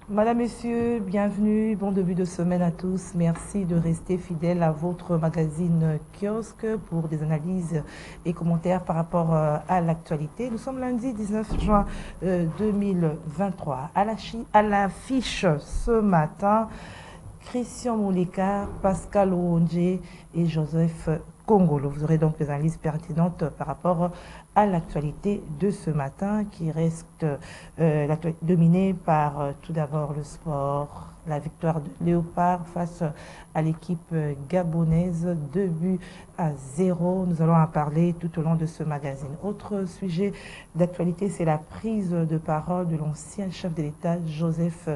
Madame, Monsieur, bienvenue, bon début de semaine à tous. Merci de rester fidèles à votre magazine Kiosque pour des analyses et commentaires par rapport à l'actualité. Nous sommes lundi 19 juin 2023. À l'affiche ce matin, Christian Mouleka, Pascal Ouonje et Joseph Kongolo. Vous aurez donc des analyses pertinentes par rapport à l'actualité de ce matin qui reste dominée par tout d'abord le sport, la victoire de Léopard face à l'équipe gabonaise, 2 buts à 0. Nous allons en parler tout au long de ce magazine. Autre sujet d'actualité, c'est la prise de parole de l'ancien chef de l'État, Joseph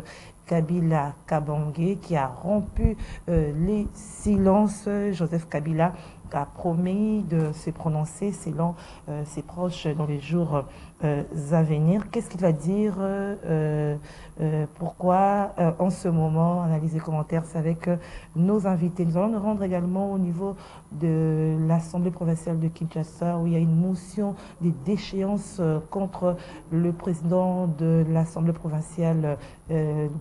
Kabila Kabange, qui a rompu les silences. Joseph Kabila a promis de se prononcer selon ses proches dans les jours à venir. Qu'est-ce qu'il va dire pourquoi en ce moment? Analyse et commentaires, c'est avec nos invités. Nous allons nous rendre également au niveau de l'Assemblée provinciale de Kinshasa où il y a une motion de déchéance contre le président de l'Assemblée provinciale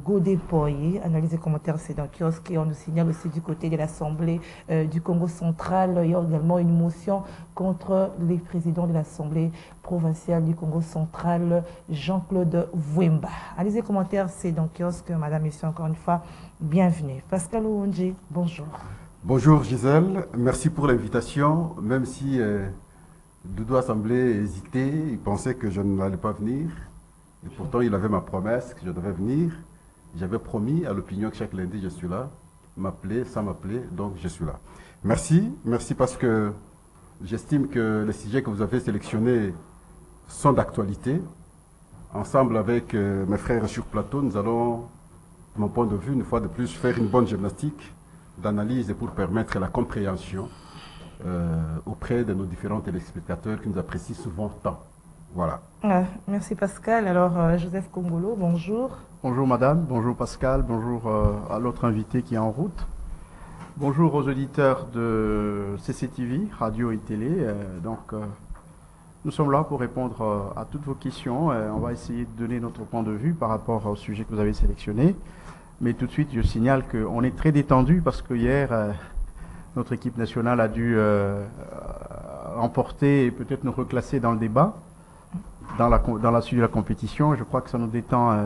Godé Poye. Analyse et commentaires, c'est dans Kiosque. Et on nous signale aussi du côté de l'Assemblée du Congo central, il y a également une motion contre les présidents de l'Assemblée provinciale du Congo central, Jean-Claude Vouemba. Analyse et commentaires, c'est dans Kiosque. Madame, Monsieur, encore une fois, bienvenue. Pascal Ouonje, bonjour. Bonjour Gisèle, merci pour l'invitation, même si Doudou a semblé hésiter, il pensait que je n'allais pas venir, et pourtant il avait ma promesse que je devais venir. J'avais promis à l'opinion que chaque lundi je suis là, m'appeler, sans m'appeler, donc je suis là. Merci parce que j'estime que les sujets que vous avez sélectionnés sont d'actualité. Ensemble avec mes frères sur plateau, nous allons, de mon point de vue, une fois de plus, faire une bonne gymnastique d'analyse pour permettre la compréhension auprès de nos différents téléspectateurs qui nous apprécient souvent tant. Voilà. Merci Pascal. Alors Joseph Kongolo, bonjour. Bonjour madame, bonjour Pascal, bonjour à l'autre invité qui est en route. Bonjour aux auditeurs de CCTV, radio et télé. Nous sommes là pour répondre à toutes vos questions. On va essayer de donner notre point de vue par rapport au sujet que vous avez sélectionné. Mais tout de suite, je signale qu'on est très détendu parce que hier, notre équipe nationale a dû remporter et peut-être nous reclasser dans le débat, dans la suite de la compétition. Je crois que ça nous détend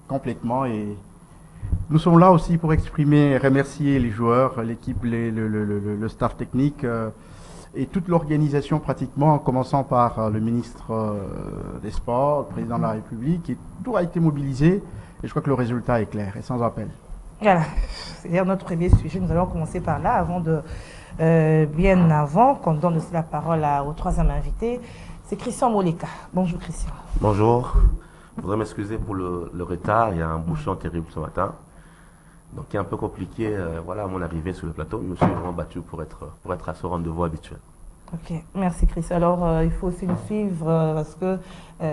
complètement. Et nous sommes là aussi pour exprimer, remercier les joueurs, l'équipe, le staff technique et toute l'organisation pratiquement, en commençant par le ministre des Sports, le président de la République. Et tout a été mobilisé. Et je crois que le résultat est clair et sans appel. Voilà, c'est notre premier sujet. Nous allons commencer par là, bien avant qu'on donne aussi la parole au troisième invité. C'est Christian Mouleka. Bonjour Christian. Bonjour. Je voudrais m'excuser pour le retard. Il y a un bouchon terrible ce matin. Donc il est un peu compliqué à mon arrivée sur le plateau. Je me suis vraiment battu pour être à ce rendez-vous habituel. Ok, merci Christian. Alors il faut aussi nous suivre parce que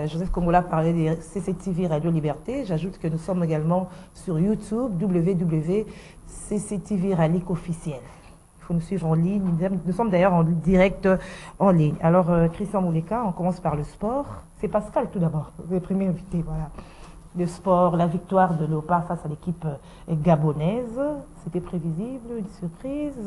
Joseph Kongola parlait des CCTV Radio Liberté. J'ajoute que nous sommes également sur YouTube, www.cctv Ralik officiel. Il faut nous suivre en ligne. Nous sommes d'ailleurs en direct en ligne. Alors Christian Mouleka, on commence par le sport. C'est Pascal tout d'abord, le premier invité. Voilà. Le sport, la victoire de Léopard face à l'équipe gabonaise, c'était prévisible, une surprise.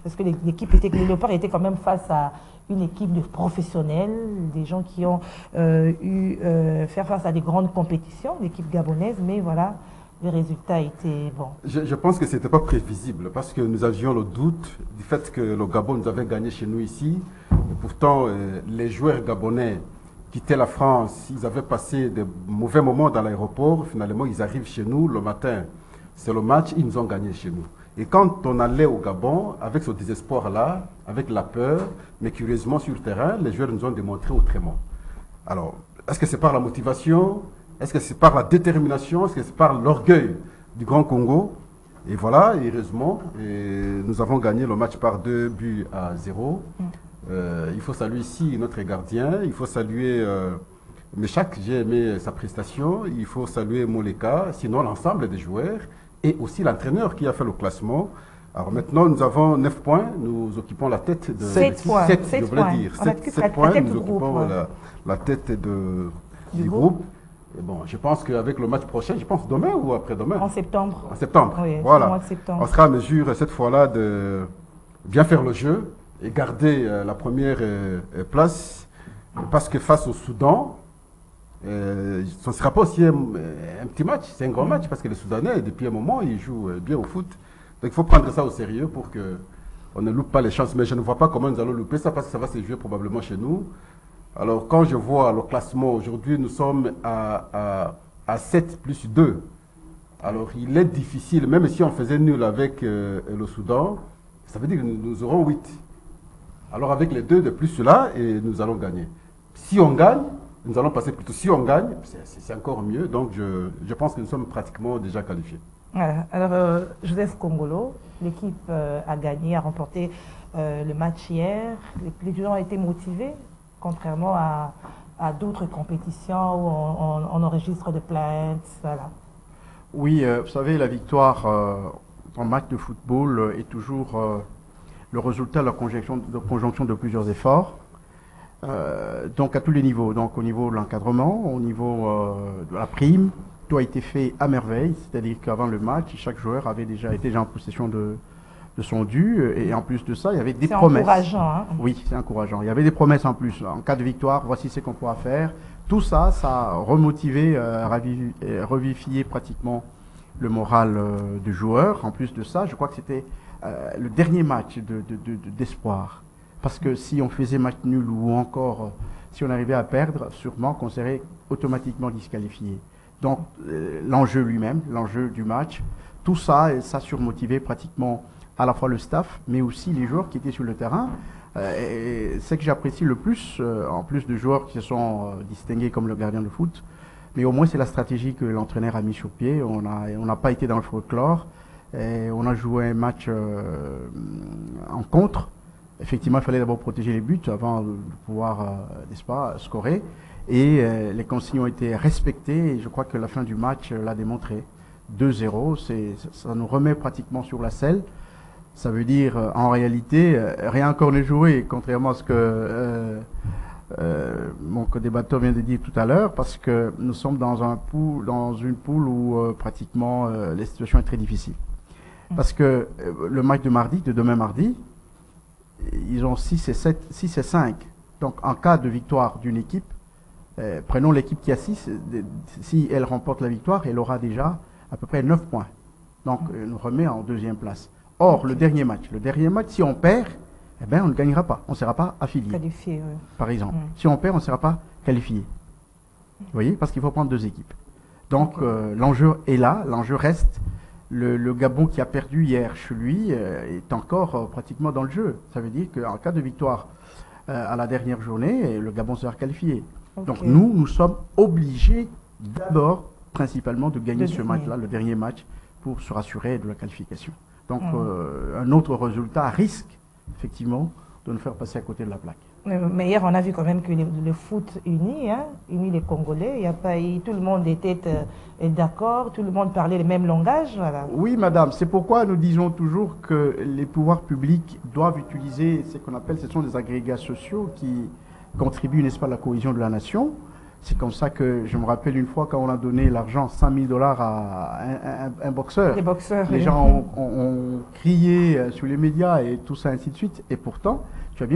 Parce que Léopard était quand même face à une équipe de professionnels, des gens qui ont faire face à des grandes compétitions, l'équipe gabonaise, mais voilà, le résultat était bon. Je pense que ce n'était pas prévisible parce que nous avions le doute du fait que le Gabon nous avait gagné chez nous ici. Et pourtant, les joueurs gabonais quittaient la France, ils avaient passé de mauvais moments dans l'aéroport. Finalement, ils arrivent chez nous le matin. C'est le match, ils nous ont gagné chez nous. Et quand on allait au Gabon, avec ce désespoir-là, avec la peur, mais curieusement sur le terrain, les joueurs nous ont démontré autrement. Alors, est-ce que c'est par la motivation? Est-ce que c'est par la détermination? Est-ce que c'est par l'orgueil du Grand Congo? Et voilà, heureusement, nous avons gagné le match par 2 buts à 0. Il faut saluer ici notre gardien, il faut saluer Meshak, j'ai aimé sa prestation, il faut saluer Mouleka, sinon l'ensemble des joueurs et aussi l'entraîneur qui a fait le classement. Alors maintenant, nous avons 9 points, nous occupons la tête de... 7 points, 7 points, nous occupons voilà. la tête du groupe. Et bon, je pense qu'avec le match prochain, je pense demain ou après-demain. En septembre. En septembre. Oui, Voilà. au mois de septembre. On sera en mesure cette fois-là de bien faire le jeu et garder la première place. Parce que face au Soudan, ce ne sera pas aussi un petit match, c'est un grand match parce que les Soudanais, depuis un moment, ils jouent bien au foot. Donc il faut prendre ça au sérieux pour qu'on ne loupe pas les chances. Mais je ne vois pas comment nous allons louper ça parce que ça va se jouer probablement chez nous. Alors quand je vois le classement aujourd'hui, nous sommes à 7 plus 2. Alors il est difficile, même si on faisait nul avec le Soudan, ça veut dire que nous aurons 8. Alors avec les 2 de plus là, et nous allons gagner. Si on gagne, nous allons passer plutôt. Si on gagne, c'est encore mieux. Donc je pense que nous sommes pratiquement déjà qualifiés. Voilà. Alors Joseph Kongolo, l'équipe a gagné, a remporté le match hier. Les joueurs ont été motivés, contrairement à d'autres compétitions où on enregistre des plaintes. Voilà. Oui, vous savez, la victoire en match de football est toujours le résultat de la conjonction de plusieurs efforts. Donc à tous les niveaux, donc au niveau de l'encadrement, au niveau de la prime, tout a été fait à merveille, c'est-à-dire qu'avant le match, chaque joueur était déjà en possession de son dû, et en plus de ça, il y avait des promesses. C'est encourageant. Hein? Oui, c'est encourageant. Il y avait des promesses en plus. En cas de victoire, voici ce qu'on pourra faire. Tout ça, ça a remotivé, revivifié pratiquement le moral du joueur. En plus de ça, je crois que c'était le dernier match d'espoir. Parce que si on faisait match nul ou encore si on arrivait à perdre, sûrement qu'on serait automatiquement disqualifié. Donc l'enjeu lui-même, l'enjeu du match, tout ça, ça surmotivait pratiquement à la fois le staff, mais aussi les joueurs qui étaient sur le terrain. C'est que j'apprécie le plus, en plus de joueurs qui se sont distingués comme le gardien de foot, mais au moins c'est la stratégie que l'entraîneur a mis sur pied. On n'a pas été dans le folklore. Et on a joué un match en contre. Effectivement, il fallait d'abord protéger les buts avant de pouvoir, n'est-ce pas, scorer. Et les consignes ont été respectées et je crois que la fin du match l'a démontré. 2-0, ça nous remet pratiquement sur la selle. Ça veut dire, en réalité, rien encore n'est joué, contrairement à ce que mon co-débatteur vient de dire tout à l'heure, parce que nous sommes dans une poule où pratiquement la situation est très difficile. Parce que le match de demain mardi, ils ont 6 et 5. Donc en cas de victoire d'une équipe, prenons l'équipe qui a 6, si elle remporte la victoire, elle aura déjà à peu près 9 points. Donc elle nous remet en deuxième place. Or, le dernier match, si on perd, eh ben, on ne gagnera pas. On ne sera pas affilié. Qualifié, oui. Par exemple. Si on perd, on ne sera pas qualifié. Vous voyez, parce qu'il faut prendre 2 équipes. Donc l'enjeu est là, l'enjeu reste. Le Gabon qui a perdu hier chez lui est encore pratiquement dans le jeu. Ça veut dire qu'en cas de victoire à la dernière journée, le Gabon sera qualifié. Donc nous sommes obligés d'abord, principalement, de gagner ce match-là, le dernier match, pour se rassurer de la qualification. Donc un autre résultat risque, effectivement, de nous faire passer à côté de la plaque. Mais hier, on a vu quand même que le foot unit les Congolais. Il y a pas eu, tout le monde était d'accord, tout le monde parlait le même langage. Voilà. Oui, madame, c'est pourquoi nous disons toujours que les pouvoirs publics doivent utiliser ce qu'on appelle, ce sont des agrégats sociaux qui contribuent, n'est-ce pas, à la cohésion de la nation. C'est comme ça que je me rappelle une fois quand on a donné l'argent, $100 000 à un boxeur. Les boxeurs. Les gens ont crié sur les médias et tout ça, ainsi de suite. Et pourtant, tu as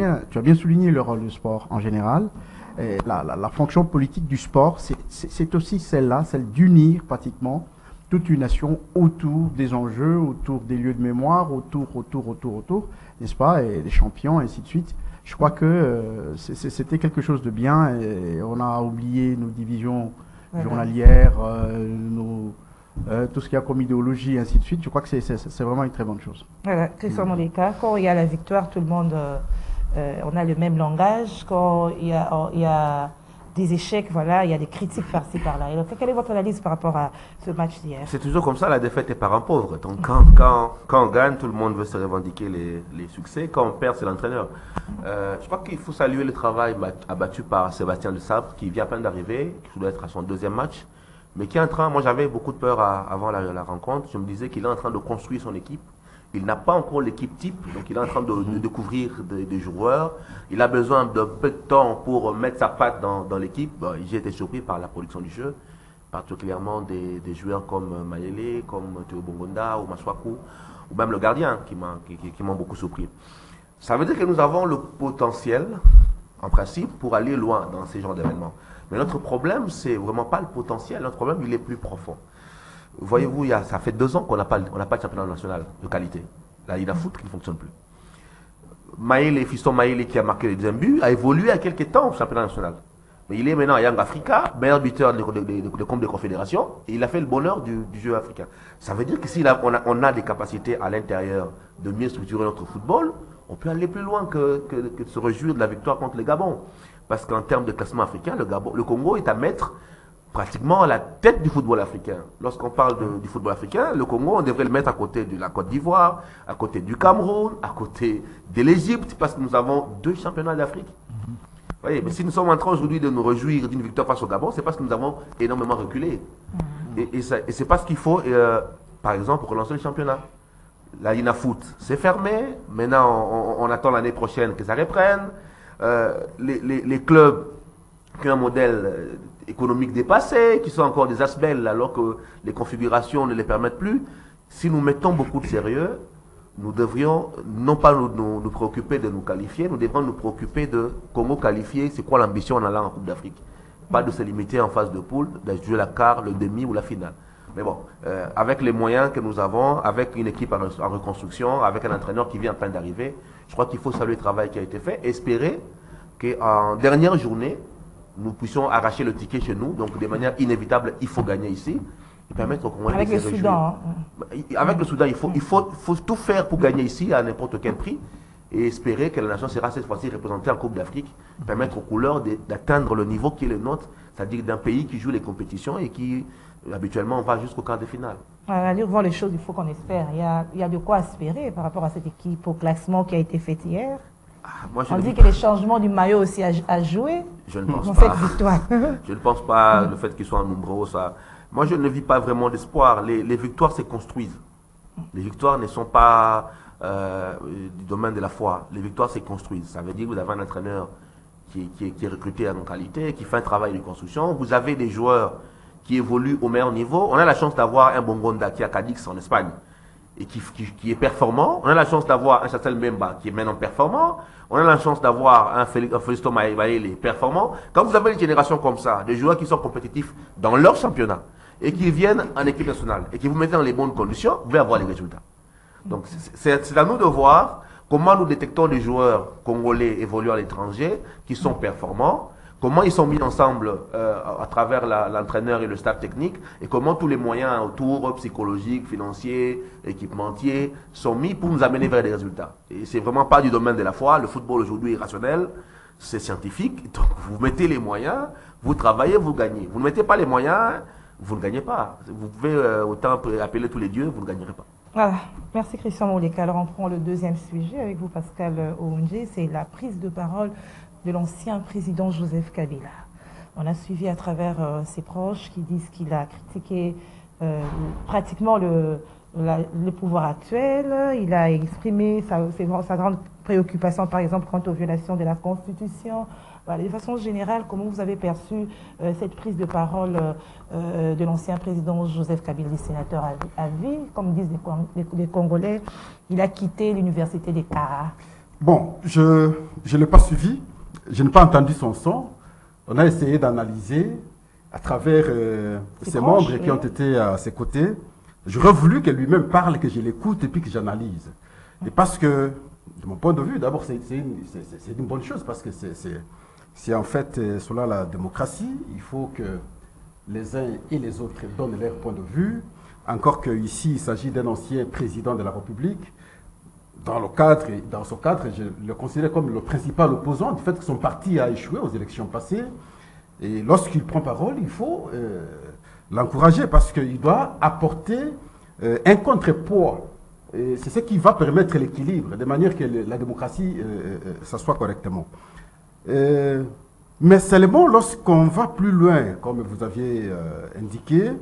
bien souligné le rôle du sport en général. Et la fonction politique du sport, c'est aussi celle-là, celle d'unir pratiquement toute une nation autour des enjeux, autour des lieux de mémoire, autour, n'est-ce pas, et des champions, ainsi de suite. Je crois que c'était quelque chose de bien et on a oublié nos divisions journalières, tout ce qu'il y a comme idéologie, ainsi de suite. Je crois que c'est vraiment une très bonne chose. Voilà, Christian Moleka, quand il y a la victoire, tout le monde, on a le même langage. Quand il y a des échecs, voilà, il y a des critiques par-ci, par-là. Et donc, quelle est votre analyse par rapport à ce match d'hier? C'est toujours comme ça, la défaite est parent pauvre. Donc quand on gagne, tout le monde veut se revendiquer les succès. Quand on perd, c'est l'entraîneur. Je crois qu'il faut saluer le travail abattu par Sébastien de Sabre, qui vient à peine d'arriver, qui doit être à son 2e match, mais qui est en train, moi j'avais beaucoup de peur avant la rencontre, je me disais qu'il est en train de construire son équipe. Il n'a pas encore l'équipe type, donc il est en train de découvrir des joueurs. Il a besoin de peu de temps pour mettre sa patte dans l'équipe. Bon, j'ai été surpris par la production du jeu. particulièrement des joueurs comme Mayele, comme Théo Bongonda ou Maswaku, ou même le gardien qui m'ont beaucoup surpris. Ça veut dire que nous avons le potentiel, en principe, pour aller loin dans ces genres d'événements. Mais notre problème, c'est vraiment pas le potentiel, notre problème, il est plus profond. Voyez-vous, ça fait 2 ans qu'on n'a pas de championnat national de qualité. La Ligue de foot qui ne fonctionne plus. Maïle, fiston Maïle qui a marqué le deuxième but, a évolué à quelques temps au championnat national. Mais il est maintenant à Young Africa, meilleur buteur de Coupe de Confédération, et il a fait le bonheur du jeu africain. Ça veut dire que si on a des capacités à l'intérieur de mieux structurer notre football, on peut aller plus loin que de se réjouir de la victoire contre le Gabon. Parce qu'en termes de classement africain, le Congo est à mettre pratiquement à la tête du football africain. Lorsqu'on parle du football africain, le Congo, on devrait le mettre à côté de la Côte d'Ivoire, à côté du Cameroun, à côté de l'Égypte, parce que nous avons 2 championnats d'Afrique. Vous voyez, mais si nous sommes en train aujourd'hui de nous réjouir d'une victoire face au Gabon, c'est parce que nous avons énormément reculé. Et c'est parce qu'il faut, par exemple, relancer le championnat. La Ligue de foot, c'est fermé. Maintenant, on attend l'année prochaine que ça reprenne. Les clubs qui ont un modèle économique dépassé, qui sont encore des asbelles alors que les configurations ne les permettent plus. Si nous mettons beaucoup de sérieux, nous devrions non pas nous préoccuper de nous qualifier, nous devrions nous préoccuper de Congo qualifier, c'est quoi l'ambition en allant en Coupe d'Afrique. Pas de se limiter en phase de poule, de jouer la quart, le demi ou la finale. Mais bon, avec les moyens que nous avons, avec une équipe en reconstruction, avec un entraîneur qui vient à peine d'arriver, je crois qu'il faut saluer le travail qui a été fait, espérer qu'en dernière journée, nous puissions arracher le ticket chez nous. Donc de manière inévitable, il faut gagner ici. Et permettre aux Congolais de se réjouir. Avec le Soudan, il faut tout faire pour gagner ici à n'importe quel prix et espérer que la nation sera cette fois-ci représentée en Coupe d'Afrique, permettre aux couleurs d'atteindre le niveau qui est le nôtre, c'est-à-dire d'un pays qui joue les compétitions et qui habituellement va jusqu'au quart de finale. Allez voir les choses, il faut qu'on espère. Il y a de quoi espérer par rapport à cette équipe au classement qui a été fait hier. On dit que les changements du maillot aussi a joué dans cette victoire. Je ne pense pas le fait qu'ils soient nombreux, ça. Moi, je ne vis pas vraiment d'espoir. Les victoires se construisent. Les victoires ne sont pas du domaine de la foi. Les victoires se construisent. Ça veut dire que vous avez un entraîneur qui est recruté en qualité, qui fait un travail de construction. Vous avez des joueurs qui évoluent au meilleur niveau. On a la chance d'avoir un Bongonda qui est à Cadix en Espagne et qui est performant. On a la chance d'avoir un Chassel Mbemba qui est maintenant performant. On a la chance d'avoir un Felisto Maïle performant. Quand vous avez une génération comme ça, des joueurs qui sont compétitifs dans leur championnat, et qui viennent en équipe nationale et qui vous mettez dans les bonnes conditions, vous allez avoir les résultats. Donc c'est à nous de voir comment nous détectons des joueurs congolais évoluant à l'étranger qui sont performants, comment ils sont mis ensemble à travers l'entraîneur et le staff technique, et comment tous les moyens autour, psychologiques, financiers, équipementiers, sont mis pour nous amener vers des résultats. Et c'est vraiment pas du domaine de la foi. Le football aujourd'hui est rationnel, c'est scientifique. Donc vous mettez les moyens, vous travaillez, vous gagnez. Vous ne mettez pas les moyens, vous ne gagnez pas. Vous pouvez autant appeler tous les dieux, vous ne gagnerez pas. Voilà. Merci Christian Moleka. Alors on prend le deuxième sujet avec vous, Pascal Oundje, c'est la prise de parole de l'ancien président Joseph Kabila. On a suivi à travers ses proches qui disent qu'il a critiqué pratiquement le pouvoir actuel. Il a exprimé sa grande préoccupation, par exemple, quant aux violations de la Constitution. Voilà, de façon générale, comment vous avez perçu cette prise de parole de l'ancien président Joseph Kabila, sénateur à vie, comme disent les Congolais, il a quitté l'université des Kara. Bon, je ne l'ai pas suivi, je n'ai pas entendu son son. On a essayé d'analyser à travers ses membres qui ont été à ses côtés. J'aurais voulu que lui-même parle, que je l'écoute et puis que j'analyse. Et parce que, de mon point de vue, d'abord, c'est une bonne chose parce que c'est en fait cela la démocratie. Il faut que les uns et les autres donnent leur point de vue. Encore qu'ici, il s'agit d'un ancien président de la République. Dans ce cadre, je le considère comme le principal opposant du fait que son parti a échoué aux élections passées. Et lorsqu'il prend parole, il faut l'encourager parce qu'il doit apporter un contrepoids. C'est ce qui va permettre l'équilibre, de manière que la démocratie s'assoie correctement. Mais seulement lorsqu'on va plus loin, comme vous aviez indiqué,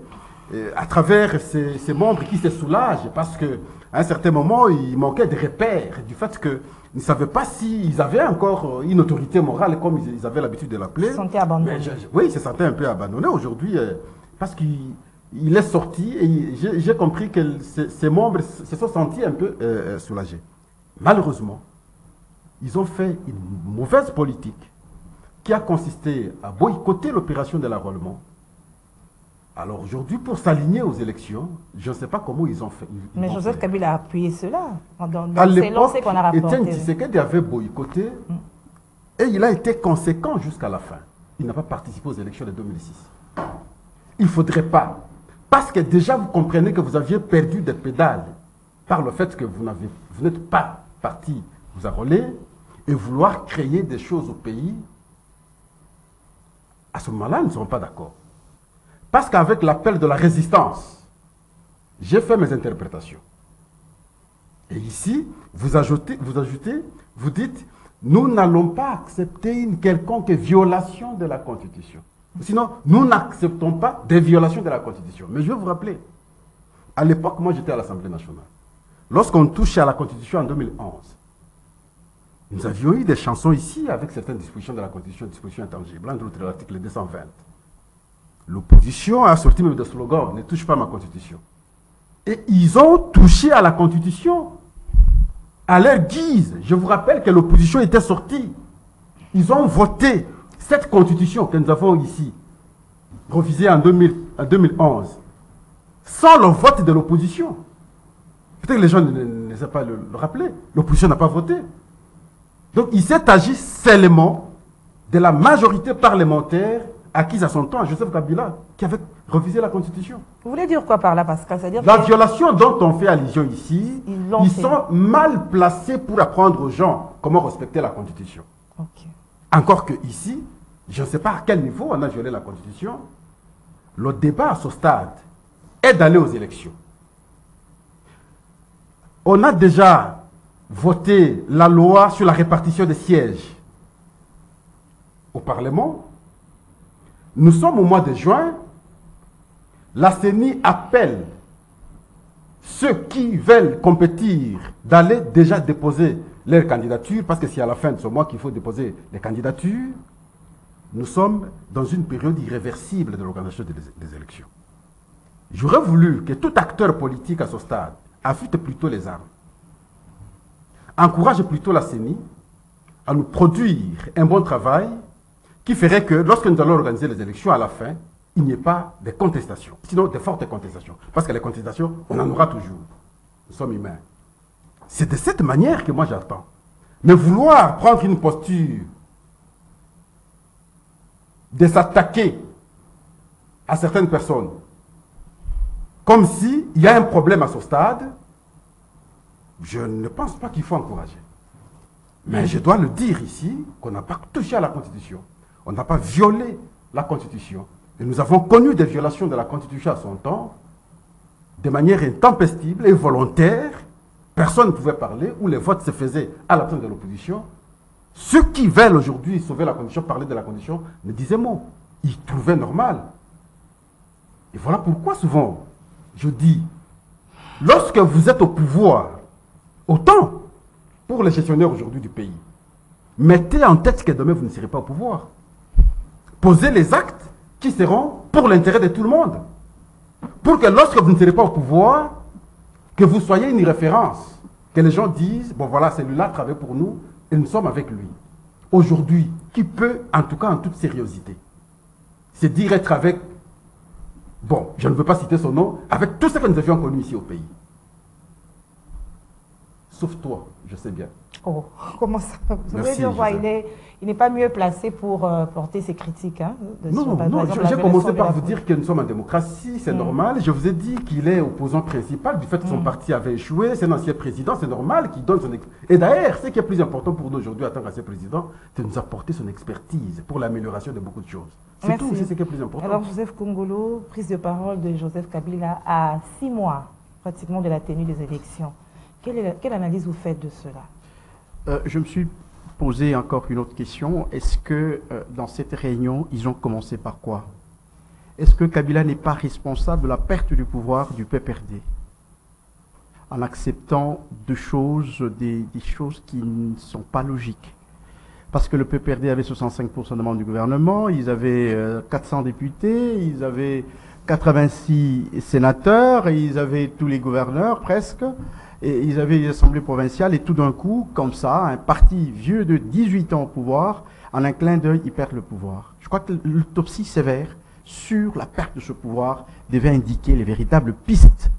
à travers ces membres qui se soulagent, parce qu'à un certain moment, il manquait de repères du fait qu'ils ne savaient pas s'ils avaient encore une autorité morale, comme ils avaient l'habitude de l'appeler. Ils se sentaient abandonnés. Oui, ils se sentaient un peu abandonnés. Aujourd'hui, parce qu'il est sorti et j'ai compris que ses membres se sont sentis un peu soulagés. Malheureusement, ils ont fait une mauvaise politique qui a consisté à boycotter l'opération de l'enrôlement. Alors aujourd'hui, pour s'aligner aux élections, je ne sais pas comment ils ont fait. Mais Joseph Kabila a appuyé cela. À l'époque, Étienne Tshisekedi avait boycotté et il a été conséquent jusqu'à la fin. Il n'a pas participé aux élections de 2006. Il ne faudrait pas. Parce que déjà, vous comprenez que vous aviez perdu des pédales par le fait que vous n'êtes pas parti vous enrôler et vouloir créer des choses au pays. À ce moment-là, nous ne serons pas d'accord. Parce qu'avec l'appel de la résistance, j'ai fait mes interprétations. Et ici, vous ajoutez, vous dites, nous n'allons pas accepter une quelconque violation de la Constitution. Sinon, nous n'acceptons pas des violations de la Constitution. Mais je vais vous rappeler, à l'époque, moi j'étais à l'Assemblée nationale. Lorsqu'on touchait à la Constitution en 2011, nous avions eu des chansons ici avec certaines dispositions de la Constitution, dispositions intangibles, entre autres l'article 220. L'opposition a sorti même des slogans, ne touche pas ma Constitution. Et ils ont touché à la Constitution à leur guise. Je vous rappelle que l'opposition était sortie. Ils ont voté cette Constitution que nous avons ici, révisée en 2011, sans le vote de l'opposition. Peut-être que les gens ne savent pas le rappeler. L'opposition n'a pas voté. Donc il s'est agi seulement de la majorité parlementaire acquise à son temps à Joseph Kabila, qui avait révisé la Constitution. Vous voulez dire quoi par là, Pascal? C'est-à-dire la violation dont on fait allusion ici, ils sont mal placés pour apprendre aux gens comment respecter la Constitution. Okay. Encore que ici, je ne sais pas à quel niveau on a violé la Constitution. Le débat à ce stade est d'aller aux élections. On a déjà voté la loi sur la répartition des sièges au Parlement. Nous sommes au mois de juin. La CENI appelle ceux qui veulent compétir d'aller déjà déposer leur candidature, parce que c'est à la fin de ce mois qu'il faut déposer les candidatures. Nous sommes dans une période irréversible de l'organisation des élections. J'aurais voulu que tout acteur politique à ce stade affûte plutôt les armes, encourage plutôt la CENI à nous produire un bon travail qui ferait que lorsque nous allons organiser les élections à la fin, il n'y ait pas de contestations, sinon de fortes contestations. Parce que les contestations, on en aura toujours. Nous sommes humains. C'est de cette manière que moi j'attends. Mais vouloir prendre une posture de s'attaquer à certaines personnes, comme s'il y a un problème à ce stade, je ne pense pas qu'il faut encourager. Mais je dois le dire ici, qu'on n'a pas touché à la Constitution. On n'a pas violé la Constitution. Et nous avons connu des violations de la Constitution à son temps, de manière intempestive et volontaire. Personne ne pouvait parler, où les votes se faisaient à l'absence de l'opposition. Ceux qui veulent aujourd'hui sauver la Constitution, parler de la Constitution, ne disaient mot. Ils trouvaient normal. Et voilà pourquoi souvent, je dis, lorsque vous êtes au pouvoir, autant pour les gestionnaires aujourd'hui du pays, mettez en tête que demain vous ne serez pas au pouvoir. Posez les actes qui seront pour l'intérêt de tout le monde. Pour que lorsque vous ne serez pas au pouvoir, que vous soyez une référence. Que les gens disent, bon voilà, celui-là travaille pour nous et nous sommes avec lui. Aujourd'hui, qui peut, en tout cas en toute sérieuxité, c'est dire être avec, bon, je ne veux pas citer son nom, avec tout ce que nous avions connu ici au pays. Sauf toi, je sais bien. Oh, comment ça? Vous Merci, dire, il n'est pas mieux placé pour porter ses critiques. Hein, non, j'ai commencé par vous dire que nous sommes en démocratie, c'est normal. Je vous ai dit qu'il est opposant principal du fait que son parti avait échoué. C'est un ancien président, c'est normal qu'il donne son... Et d'ailleurs, ce qui est plus important pour nous aujourd'hui en tant qu'ancien président, c'est de nous apporter son expertise pour l'amélioration de beaucoup de choses. C'est tout, c'est ce qui est plus important. Alors, Joseph Kongolo, prise de parole de Joseph Kabila à 6 mois pratiquement de la tenue des élections. Quelle analyse vous faites de cela? Je me suis posé encore une autre question. Est-ce que dans cette réunion, ils ont commencé par quoi? Est-ce que Kabila n'est pas responsable de la perte du pouvoir du PPRD en acceptant des choses qui ne sont pas logiques? Parce que le PPRD avait 65% de membres du gouvernement, ils avaient 400 députés, ils avaient 86 sénateurs, et ils avaient tous les gouverneurs presque, et ils avaient les assemblées provinciales, et tout d'un coup, comme ça, un parti vieux de 18 ans au pouvoir, en un clin d'œil, ils perdent le pouvoir. Je crois que l'autopsie sévère sur la perte de ce pouvoir devait indiquer les véritables pistes,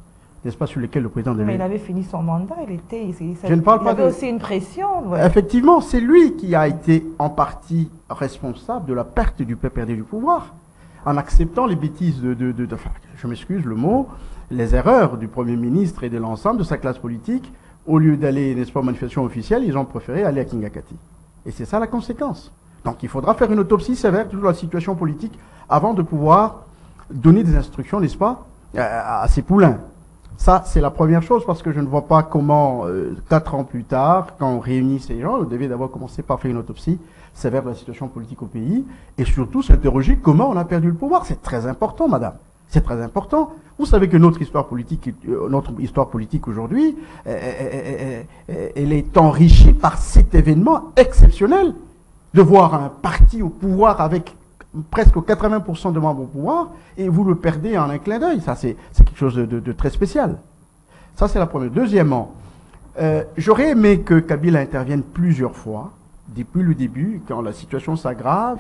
n'est-ce pas, sur lesquelles le président devait... Mais il avait fini son mandat, Je ne parle il pas avait de... aussi une pression. Ouais. Effectivement, c'est lui qui a été en partie responsable de la perte du PPRD du pouvoir, en acceptant les bêtises enfin, je m'excuse le mot, les erreurs du Premier ministre et de l'ensemble de sa classe politique. Au lieu d'aller, n'est-ce pas, en manifestation officielle, ils ont préféré aller à Kingakati. Et c'est ça la conséquence. Donc il faudra faire une autopsie sévère de la situation politique avant de pouvoir donner des instructions, n'est-ce pas, à ces poulains. Ça, c'est la première chose, parce que je ne vois pas comment, 4 ans plus tard, quand on réunit ces gens, on devait d'abord commencer par faire une autopsie sévère de la situation politique au pays, et surtout s'interroger comment on a perdu le pouvoir. C'est très important, madame. C'est très important. Vous savez que notre histoire politique aujourd'hui, elle est enrichie par cet événement exceptionnel de voir un parti au pouvoir avec presque 80% de membres au pouvoir, et vous le perdez en un clin d'œil. Ça, c'est quelque chose de très spécial. Ça, c'est la première. Deuxièmement, j'aurais aimé que Kabila intervienne plusieurs fois, depuis le début, quand la situation s'aggrave.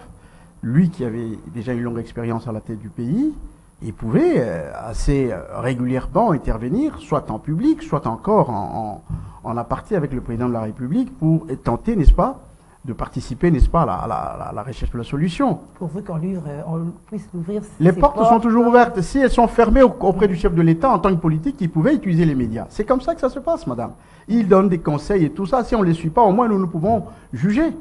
Lui qui avait déjà une longue expérience à la tête du pays, il pouvait assez régulièrement intervenir, soit en public, soit encore en aparté avec le président de la République, pour tenter, n'est-ce pas, de participer, n'est-ce pas, à la recherche de la solution. Pourvu qu'on puisse l'ouvrir. Les portes sont toujours ouvertes. Si elles sont fermées auprès du chef de l'État, en tant que politique, il pouvait utiliser les médias. C'est comme ça que ça se passe, madame. Il donne des conseils et tout ça. Si on ne les suit pas, au moins nous pouvons juger.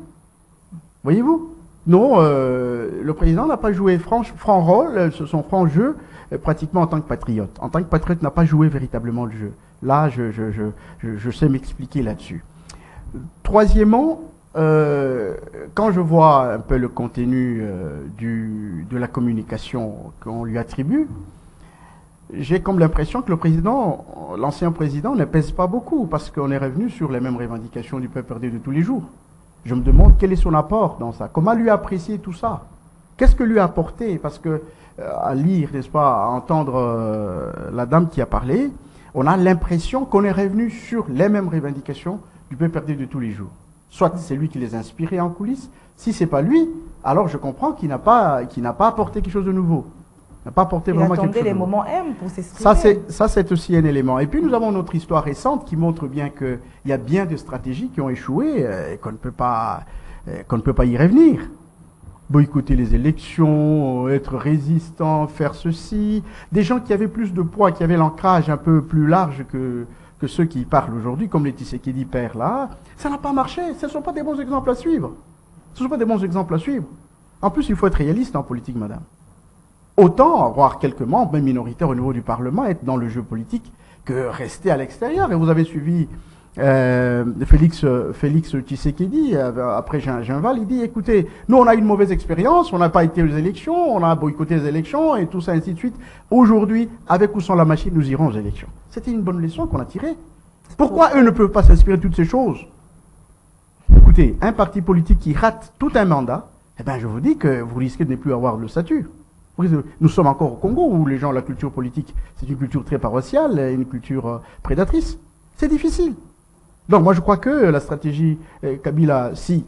Voyez-vous? Non, le président n'a pas joué franc rôle, son franc jeu, pratiquement en tant que patriote. En tant que patriote, n'a pas joué véritablement le jeu. Là, je sais m'expliquer là-dessus. Troisièmement, quand je vois un peu le contenu de la communication qu'on lui attribue, j'ai comme l'impression que l'ancien président ne pèse pas beaucoup, parce qu'on est revenu sur les mêmes revendications du PPRD de tous les jours. Je me demande quel est son apport dans ça. Comment lui apprécier tout ça? Qu'est-ce que lui a apporté? Parce que à lire, n'est-ce pas, à entendre la dame qui a parlé, on a l'impression qu'on est revenu sur les mêmes revendications du PPRD de tous les jours. Soit c'est lui qui les a inspirés en coulisses. Si c'est pas lui, alors je comprends qu'il n'a pas apporté quelque chose de nouveau. Il n'a pas apporté vraiment quelque chose de nouveau. Il attendait les moments M pour s'exprimer. Ça, c'est aussi un élément. Et puis nous avons notre histoire récente qui montre bien qu'il y a bien des stratégies qui ont échoué et qu'on ne peut pas y revenir. Boycotter les élections, être résistant, faire ceci. Des gens qui avaient plus de poids, qui avaient l'ancrage un peu plus large que ceux qui parlent aujourd'hui, comme les Tshisekedi père là, ça n'a pas marché. Ce ne sont pas des bons exemples à suivre. Ce ne sont pas des bons exemples à suivre. En plus, il faut être réaliste en politique, madame. Autant avoir quelques membres, même minoritaires au niveau du Parlement, être dans le jeu politique, que rester à l'extérieur. Et vous avez suivi Félix Tshisekedi, après Ginval, il dit, écoutez, nous on a eu une mauvaise expérience, on n'a pas été aux élections, on a boycotté les élections, et tout ça, ainsi de suite. Aujourd'hui, avec ou sans la machine, nous irons aux élections. C'était une bonne leçon qu'on a tirée. Pourquoi eux ne peuvent pas s'inspirer de toutes ces choses? Écoutez, un parti politique qui rate tout un mandat, eh ben, je vous dis que vous risquez de ne plus avoir le statut. Nous sommes encore au Congo, où les gens, la culture politique, c'est une culture très paroissiale, une culture prédatrice. C'est difficile. Donc moi je crois que la stratégie Kabila, si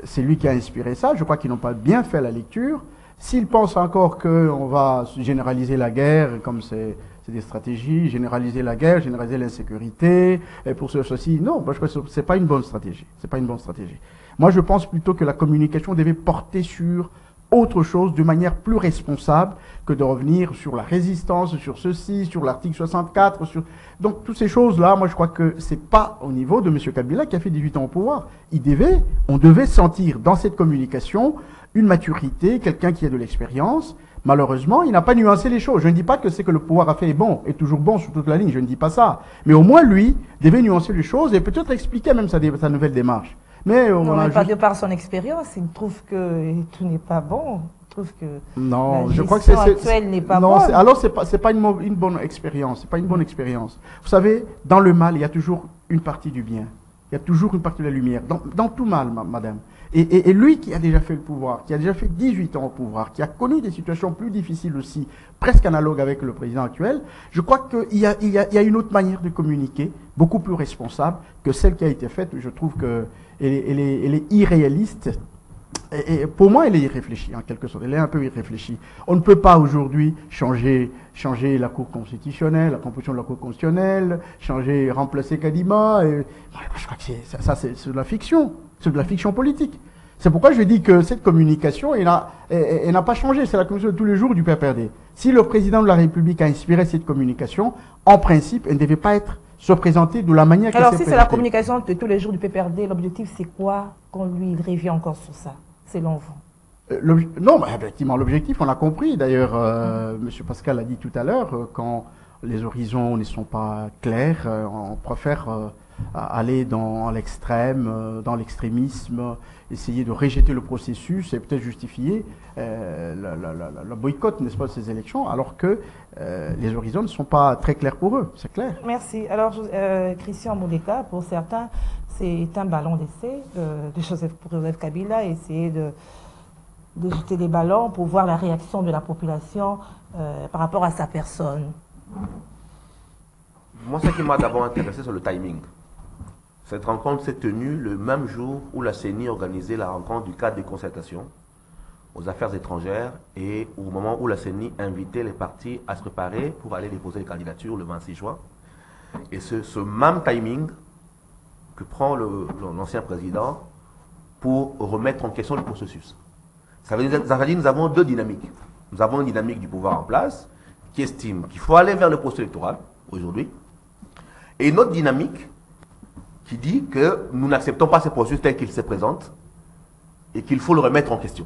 c'est lui qui a inspiré ça, je crois qu'ils n'ont pas bien fait la lecture. S'ils pensent encore qu'on va généraliser la guerre, comme c'est des stratégies, généraliser la guerre, généraliser l'insécurité, pour ceci, non, moi je crois que c'est pas une bonne stratégie. C'est pas une bonne stratégie. Moi je pense plutôt que la communication devait porter sur autre chose de manière plus responsable que de revenir sur la résistance, sur ceci, sur l'article 64, sur... Donc, toutes ces choses-là, moi, je crois que c'est pas au niveau de M. Kabila qui a fait 18 ans au pouvoir. On devait sentir dans cette communication une maturité, quelqu'un qui a de l'expérience. Malheureusement, il n'a pas nuancé les choses. Je ne dis pas que ce que le pouvoir a fait est bon, est toujours bon sur toute la ligne, je ne dis pas ça. Mais au moins, lui, devait nuancer les choses et peut-être expliquer même sa nouvelle démarche. Mais pas de par son expérience, il trouve que tout n'est pas bon. Il trouve que non, la je crois que gestion actuelle n'est pas bonne. Alors c'est pas une bonne expérience. C'est pas une bonne expérience. Vous savez, dans le mal, il y a toujours une partie du bien. il y a toujours une partie de la lumière. Dans tout mal, madame. Et lui qui a déjà fait le pouvoir, qui a déjà fait 18 ans au pouvoir, qui a connu des situations plus difficiles aussi, presque analogues avec le président actuel, je crois qu'il y a une autre manière de communiquer, beaucoup plus responsable que celle qui a été faite. Je trouve qu'elle est irréaliste. Et pour moi, elle est irréfléchie, en quelque sorte. Elle est un peu irréfléchie. On ne peut pas aujourd'hui changer la Cour constitutionnelle, la composition de la Cour constitutionnelle, remplacer Kadima. Je crois que ça c'est de la fiction. C'est de la fiction politique. C'est pourquoi je dis que cette communication, elle n'a pas changé. C'est la communication de tous les jours du PPRD. Si le président de la République a inspiré cette communication, en principe, elle ne devait pas se présenter de la manière qu'elle s'est présentée. Alors, si c'est la communication de tous les jours du PPRD, l'objectif, c'est quoi qu'on lui revient encore sur ça, selon vous? Non, effectivement, l'objectif, on l'a compris. D'ailleurs, M. Pascal l'a dit tout à l'heure, quand les horizons ne sont pas clairs, on préfère aller dans l'extrême, dans l'extrémisme, essayer de rejeter le processus et peut-être justifier le boycott, n'est-ce pas, de ces élections, alors que les horizons ne sont pas très clairs pour eux, c'est clair. Merci. Alors, Christian Moudeka, pour certains, c'est un ballon d'essai de Joseph Kabila, essayer de jeter des ballons pour voir la réaction de la population par rapport à sa personne. Moi, ce qui m'a d'abord intéressé, c'est le timing. Cette rencontre s'est tenue le même jour où la CENI organisait la rencontre du cadre de concertation aux affaires étrangères et au moment où la CENI invitait les partis à se préparer pour aller déposer les candidatures le 26 juin. Et ce même timing que prend l'ancien président pour remettre en question le processus. Ça veut dire que nous avons deux dynamiques. Nous avons une dynamique du pouvoir en place qui estime qu'il faut aller vers le processus électoral aujourd'hui, et une autre dynamique qui dit que nous n'acceptons pas ce processus tel qu'il se présente et qu'il faut le remettre en question.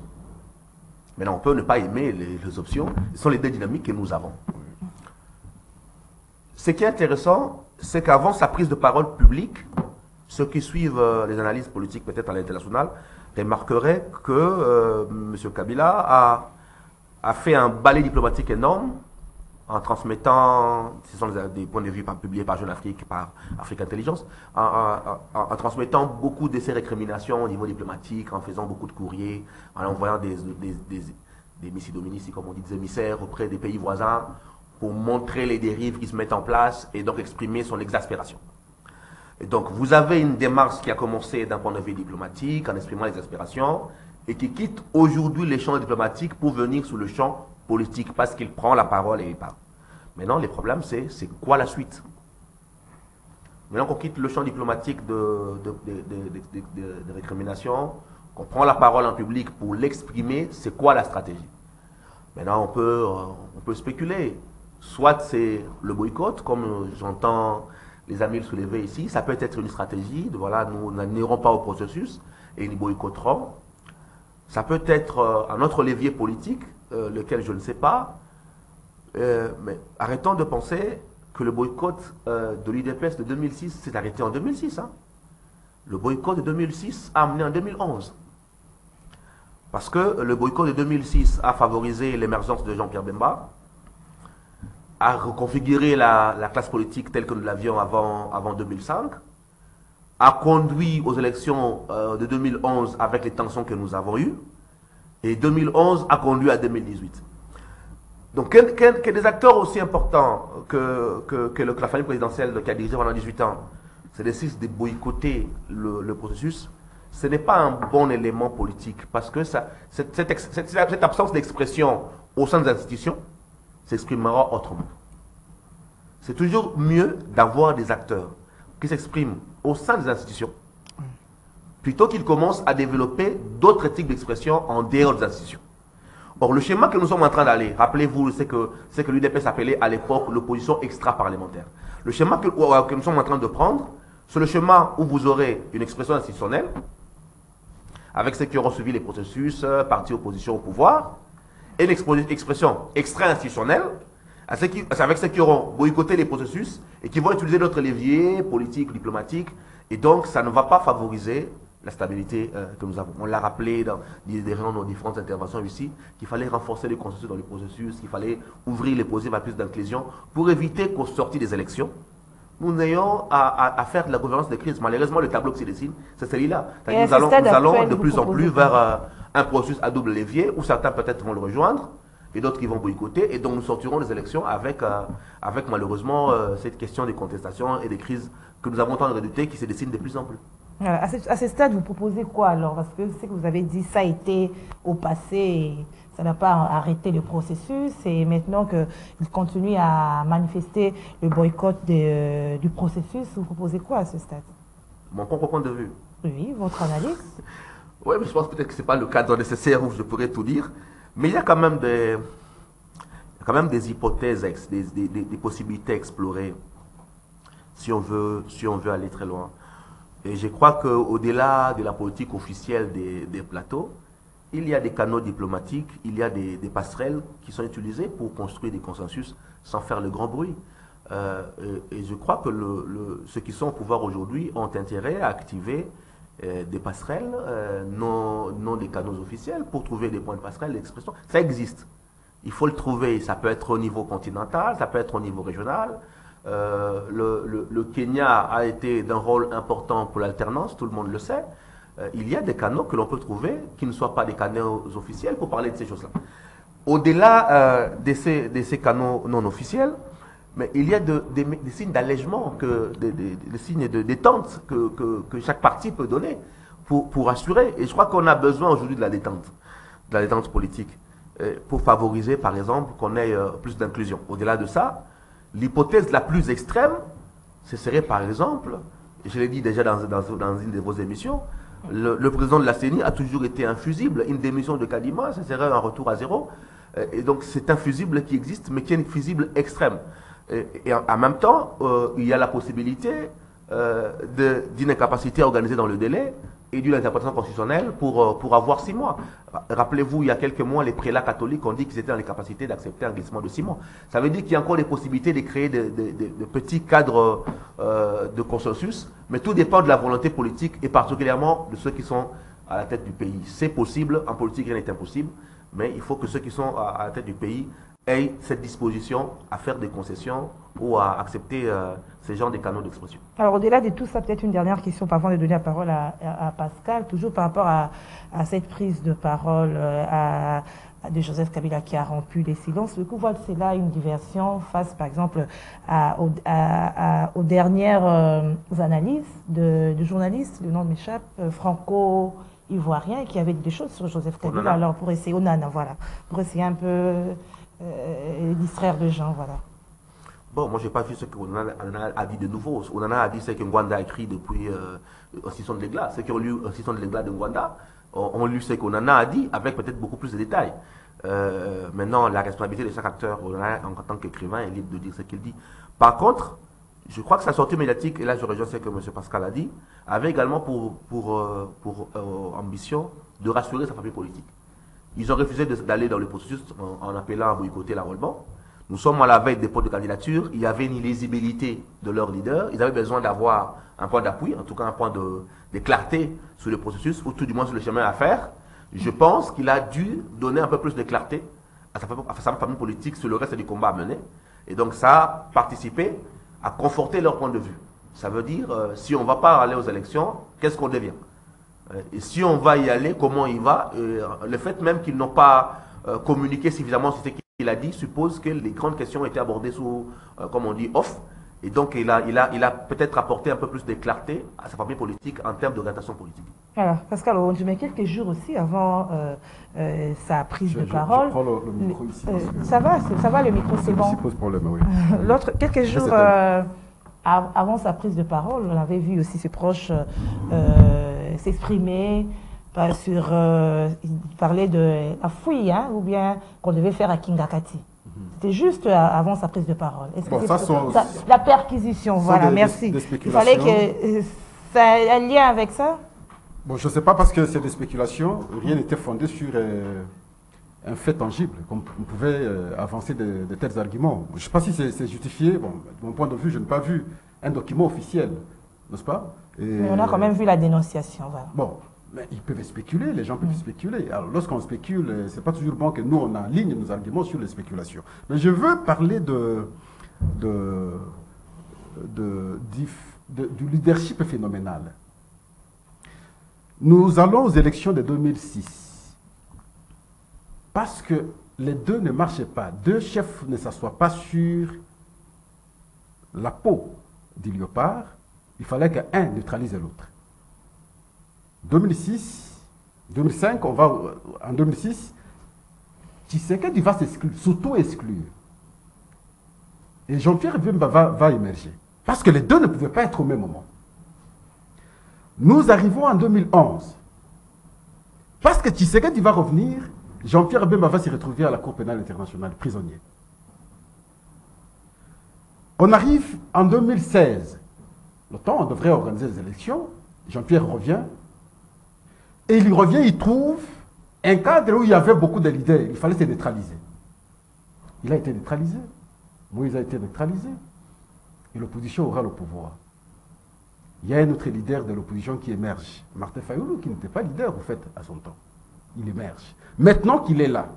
Maintenant, on peut ne pas aimer les options. Ce sont les deux dynamiques que nous avons. Ce qui est intéressant, c'est qu'avant sa prise de parole publique, ceux qui suivent les analyses politiques peut-être à l'international remarqueraient que M. Kabila a fait un balai diplomatique énorme en transmettant, ce sont des points de vue publiés par Jeune Afrique, par Afrique Intelligence, en transmettant beaucoup de ses récriminations au niveau diplomatique, en faisant beaucoup de courriers, en envoyant des missi dominici, comme on dit, des émissaires auprès des pays voisins pour montrer les dérives qui se mettent en place et donc exprimer son exaspération. Et donc vous avez une démarche qui a commencé d'un point de vue diplomatique, en exprimant l'exaspération, et qui quitte aujourd'hui les champs diplomatiques pour venir sur le champ politique, parce qu'il prend la parole et il parle. Maintenant, les problèmes, c'est quoi la suite? Maintenant qu'on quitte le champ diplomatique de récrimination, qu'on prend la parole en public pour l'exprimer, c'est quoi la stratégie? Maintenant, on peut spéculer. Soit c'est le boycott, comme j'entends les amis le soulever ici, ça peut être une stratégie, de voilà, nous n'irons pas au processus et nous boycotterons. Ça peut être un autre levier politique, lequel je ne sais pas, mais arrêtons de penser que le boycott de l'UDPS de 2006 s'est arrêté en 2006. Hein. Le boycott de 2006 a amené en 2011. Parce que le boycott de 2006 a favorisé l'émergence de Jean-Pierre Bemba, a reconfiguré la classe politique telle que nous l'avions avant 2005, a conduit aux élections de 2011 avec les tensions que nous avons eues, et 2011 a conduit à 2018. Donc que des acteurs aussi importants que la famille présidentielle qui a dirigé pendant 18 ans se décident de boycotter le processus, ce n'est pas un bon élément politique, parce que cette absence d'expression au sein des institutions s'exprimera autrement. C'est toujours mieux d'avoir des acteurs qui s'expriment au sein des institutions, plutôt qu'ils commencent à développer d'autres types d'expression en dehors des institutions. Or, le schéma que nous sommes en train d'aller, rappelez-vous, c'est que l'UDP s'appelait à l'époque l'opposition extra-parlementaire. Le schéma que nous sommes en train de prendre, c'est le schéma où vous aurez une expression institutionnelle, avec ceux qui auront suivi les processus, parti opposition au pouvoir, et une expression extra-institutionnelle, avec ceux qui auront boycotté les processus et qui vont utiliser d'autres leviers politiques, diplomatiques, et donc ça ne va pas favoriser la stabilité que nous avons. On l'a rappelé dans nos différentes interventions ici, qu'il fallait renforcer les consensus dans le processus, qu'il fallait ouvrir les possibles à plus d'inclusion pour éviter qu'au sortir des élections, nous n'ayons à faire de la gouvernance de crise. Malheureusement, le tableau qui se dessine, c'est celui-là. Et Nous allons de vous plus en plus proposez vers un processus à double levier où certains peut-être vont le rejoindre et d'autres qui vont boycotter. Et donc nous sortirons des élections avec malheureusement cette question des contestations et des crises que nous avons tant redouté qui se dessinent de plus en plus. Voilà. À ce stade, vous proposez quoi alors? Parce que c'est que vous avez dit ça a été au passé, et ça n'a pas arrêté le processus, et maintenant qu'il continue à manifester le boycott du processus, vous proposez quoi à ce stade? Mon propre point de vue. Oui, votre analyse? Oui, mais je pense peut-être que ce n'est pas le cadre nécessaire où je pourrais tout dire, mais il y a quand même des hypothèses, des possibilités à explorer si on veut aller très loin. Et je crois qu'au-delà de la politique officielle des plateaux, il y a des canaux diplomatiques, il y a des passerelles qui sont utilisées pour construire des consensus sans faire le grand bruit. Et je crois que ceux qui sont au pouvoir aujourd'hui ont intérêt à activer des passerelles, non des canaux officiels, pour trouver des points de passerelle, d'expression. Ça existe. Il faut le trouver. Ça peut être au niveau continental, ça peut être au niveau régional. Le Kenya a été d'un rôle important pour l'alternance, tout le monde le sait. Il y a des canaux que l'on peut trouver qui ne soient pas des canaux officiels pour parler de ces choses-là. Au-delà de ces canaux non officiels, mais il y a des signes d'allègement, des signes de détente que chaque parti peut donner pour assurer. Et je crois qu'on a besoin aujourd'hui de la détente politique, pour favoriser, par exemple, qu'on ait plus d'inclusion. Au-delà de ça, l'hypothèse la plus extrême, ce serait par exemple, et je l'ai dit déjà dans une de vos émissions, le président de la CENI a toujours été infusible. Une démission de Kadima, ce serait un retour à zéro. Et donc c'est un fusible qui existe, mais qui est un fusible extrême. Et en même temps, il y a la possibilité d'une incapacité à organiser dans le délai et d'une interprétation constitutionnelle pour avoir 6 mois. Rappelez-vous, il y a quelques mois, les prélats catholiques ont dit qu'ils étaient dans les capacités d'accepter un glissement de 6 mois. Ça veut dire qu'il y a encore des possibilités de créer de petits cadres de consensus, mais tout dépend de la volonté politique et particulièrement de ceux qui sont à la tête du pays. C'est possible, en politique rien n'est impossible, mais il faut que ceux qui sont à la tête du pays aient cette disposition à faire des concessions ou à accepter ces genres de canaux d'expression. Alors au-delà de tout ça, peut-être une dernière question avant de donner la parole à Pascal, toujours par rapport à cette prise de parole de Joseph Kabila qui a rompu les silences. Du coup, voilà, c'est là une diversion face, par exemple, aux dernières analyses de journalistes, le nom m'échappe, franco-ivoirien, qui avait des choses sur Joseph Kabila. Onana. Alors pour essayer, Onana, voilà, pour essayer un peu distraire les gens, voilà. Bon, moi, je n'ai pas vu ce qu'Onana a dit de nouveau. Onana a dit ce que Ngwanda a écrit depuis Ossison de l'Églat. Ceux qui ont lu Ossison de l'Églat de Ngwanda ont lu ce qu'Onana a dit avec peut-être beaucoup plus de détails. Maintenant, la responsabilité de chaque acteur, Onana, en tant qu'écrivain, est libre de dire ce qu'il dit. Par contre, je crois que sa sortie médiatique, et là je rejoins ce que M. Pascal a dit, avait également pour ambition de rassurer sa famille politique. Ils ont refusé d'aller dans le processus en appelant à boycotter l'enrôlement. Nous sommes à la veille des dépôt de candidature. Il y avait une illisibilité de leur leader. Ils avaient besoin d'avoir un point d'appui, en tout cas un point de clarté sur le processus, ou tout du moins sur le chemin à faire. Je pense qu'il a dû donner un peu plus de clarté à sa famille politique sur le reste du combat à mener. Et donc ça a participé à conforter leur point de vue. Ça veut dire, si on ne va pas aller aux élections, qu'est-ce qu'on devient? Et si on va y aller, comment il va? Le fait même qu'ils n'ont pas communiqué suffisamment sur ce qu'il a dit suppose que les grandes questions étaient abordées sous, comme on dit, off. Et donc il a peut-être apporté un peu plus de clarté à sa famille politique en termes d'orientation politique. Alors, Pascal, je mets quelques jours aussi avant sa prise de parole. Je prends le micro ici. Ça va, le micro, c'est bon. Ça pose problème, oui. Quelques jours avant sa prise de parole, on avait vu aussi ses proches s'exprimer sur... il parlait de la fouille, hein, ou bien qu'on devait faire à Kingakati. C'était juste avant sa prise de parole. Bon, la perquisition, voilà, merci. Il fallait que ça ait un lien avec ça. Bon, je ne sais pas parce que c'est des spéculations. Rien n'était fondé sur un fait tangible. Comme on pouvait avancer de tels arguments. Je ne sais pas si c'est justifié. Bon, de mon point de vue, je n'ai pas vu un document officiel, n'est-ce pas? Mais on a quand même vu la dénonciation. Voilà. Bon. Mais ils peuvent spéculer, les gens peuvent spéculer. Alors lorsqu'on spécule, ce n'est pas toujours bon que nous, on aligne nos arguments sur les spéculations. Mais je veux parler du leadership phénoménal. Nous allons aux élections de 2006 parce que les deux ne marchaient pas. Deux chefs ne s'assoient pas sur la peau du léopard. Il fallait qu'un neutralise l'autre. 2005, en 2006, Tshisekedi va s'auto-exclure. Et Jean-Pierre Bemba va émerger. Parce que les deux ne pouvaient pas être au même moment. Nous arrivons en 2011. Parce que Tshisekedi va revenir, Jean-Pierre Bemba va se retrouver à la Cour pénale internationale, prisonnier. On arrive en 2016. Le temps, on devrait organiser les élections. Jean-Pierre revient. Et il revient, il trouve un cadre où il y avait beaucoup de leaders. Il fallait se neutraliser. Il a été neutralisé. Moïse a été neutralisé. Et l'opposition aura le pouvoir. Il y a un autre leader de l'opposition qui émerge. Martin Fayoulou, qui n'était pas leader, au fait, à son temps. Il émerge. Maintenant qu'il est là,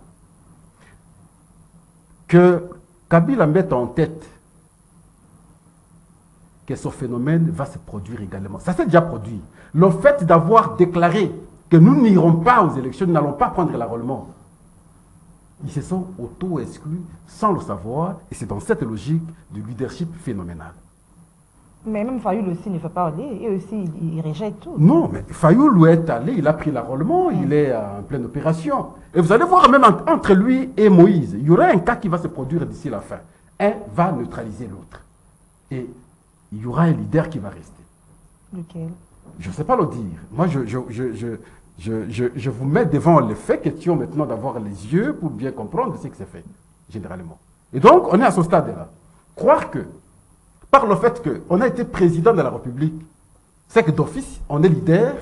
que Kabila mette en tête que ce phénomène va se produire également. Ça s'est déjà produit. Le fait d'avoir déclaré que nous n'irons pas aux élections, nous n'allons pas prendre l'enrôlement, ils se sont auto-exclus sans le savoir, et c'est dans cette logique du leadership phénoménal. Mais même Fayoulou aussi ne fait pas aller, et aussi il rejette tout. Non, mais Fayoulou est allé, il a pris l'enrôlement, il est en pleine opération. Et vous allez voir même entre lui et Moïse, il y aura un cas qui va se produire d'ici la fin. Un va neutraliser l'autre. Et il y aura un leader qui va rester. Lequel? Je ne sais pas le dire. Moi, je vous mets devant les faits, question maintenant d'avoir les yeux pour bien comprendre ce que c'est fait, généralement. Et donc, on est à ce stade-là. Croire que, par le fait qu'on a été président de la République, c'est que d'office, on est leader,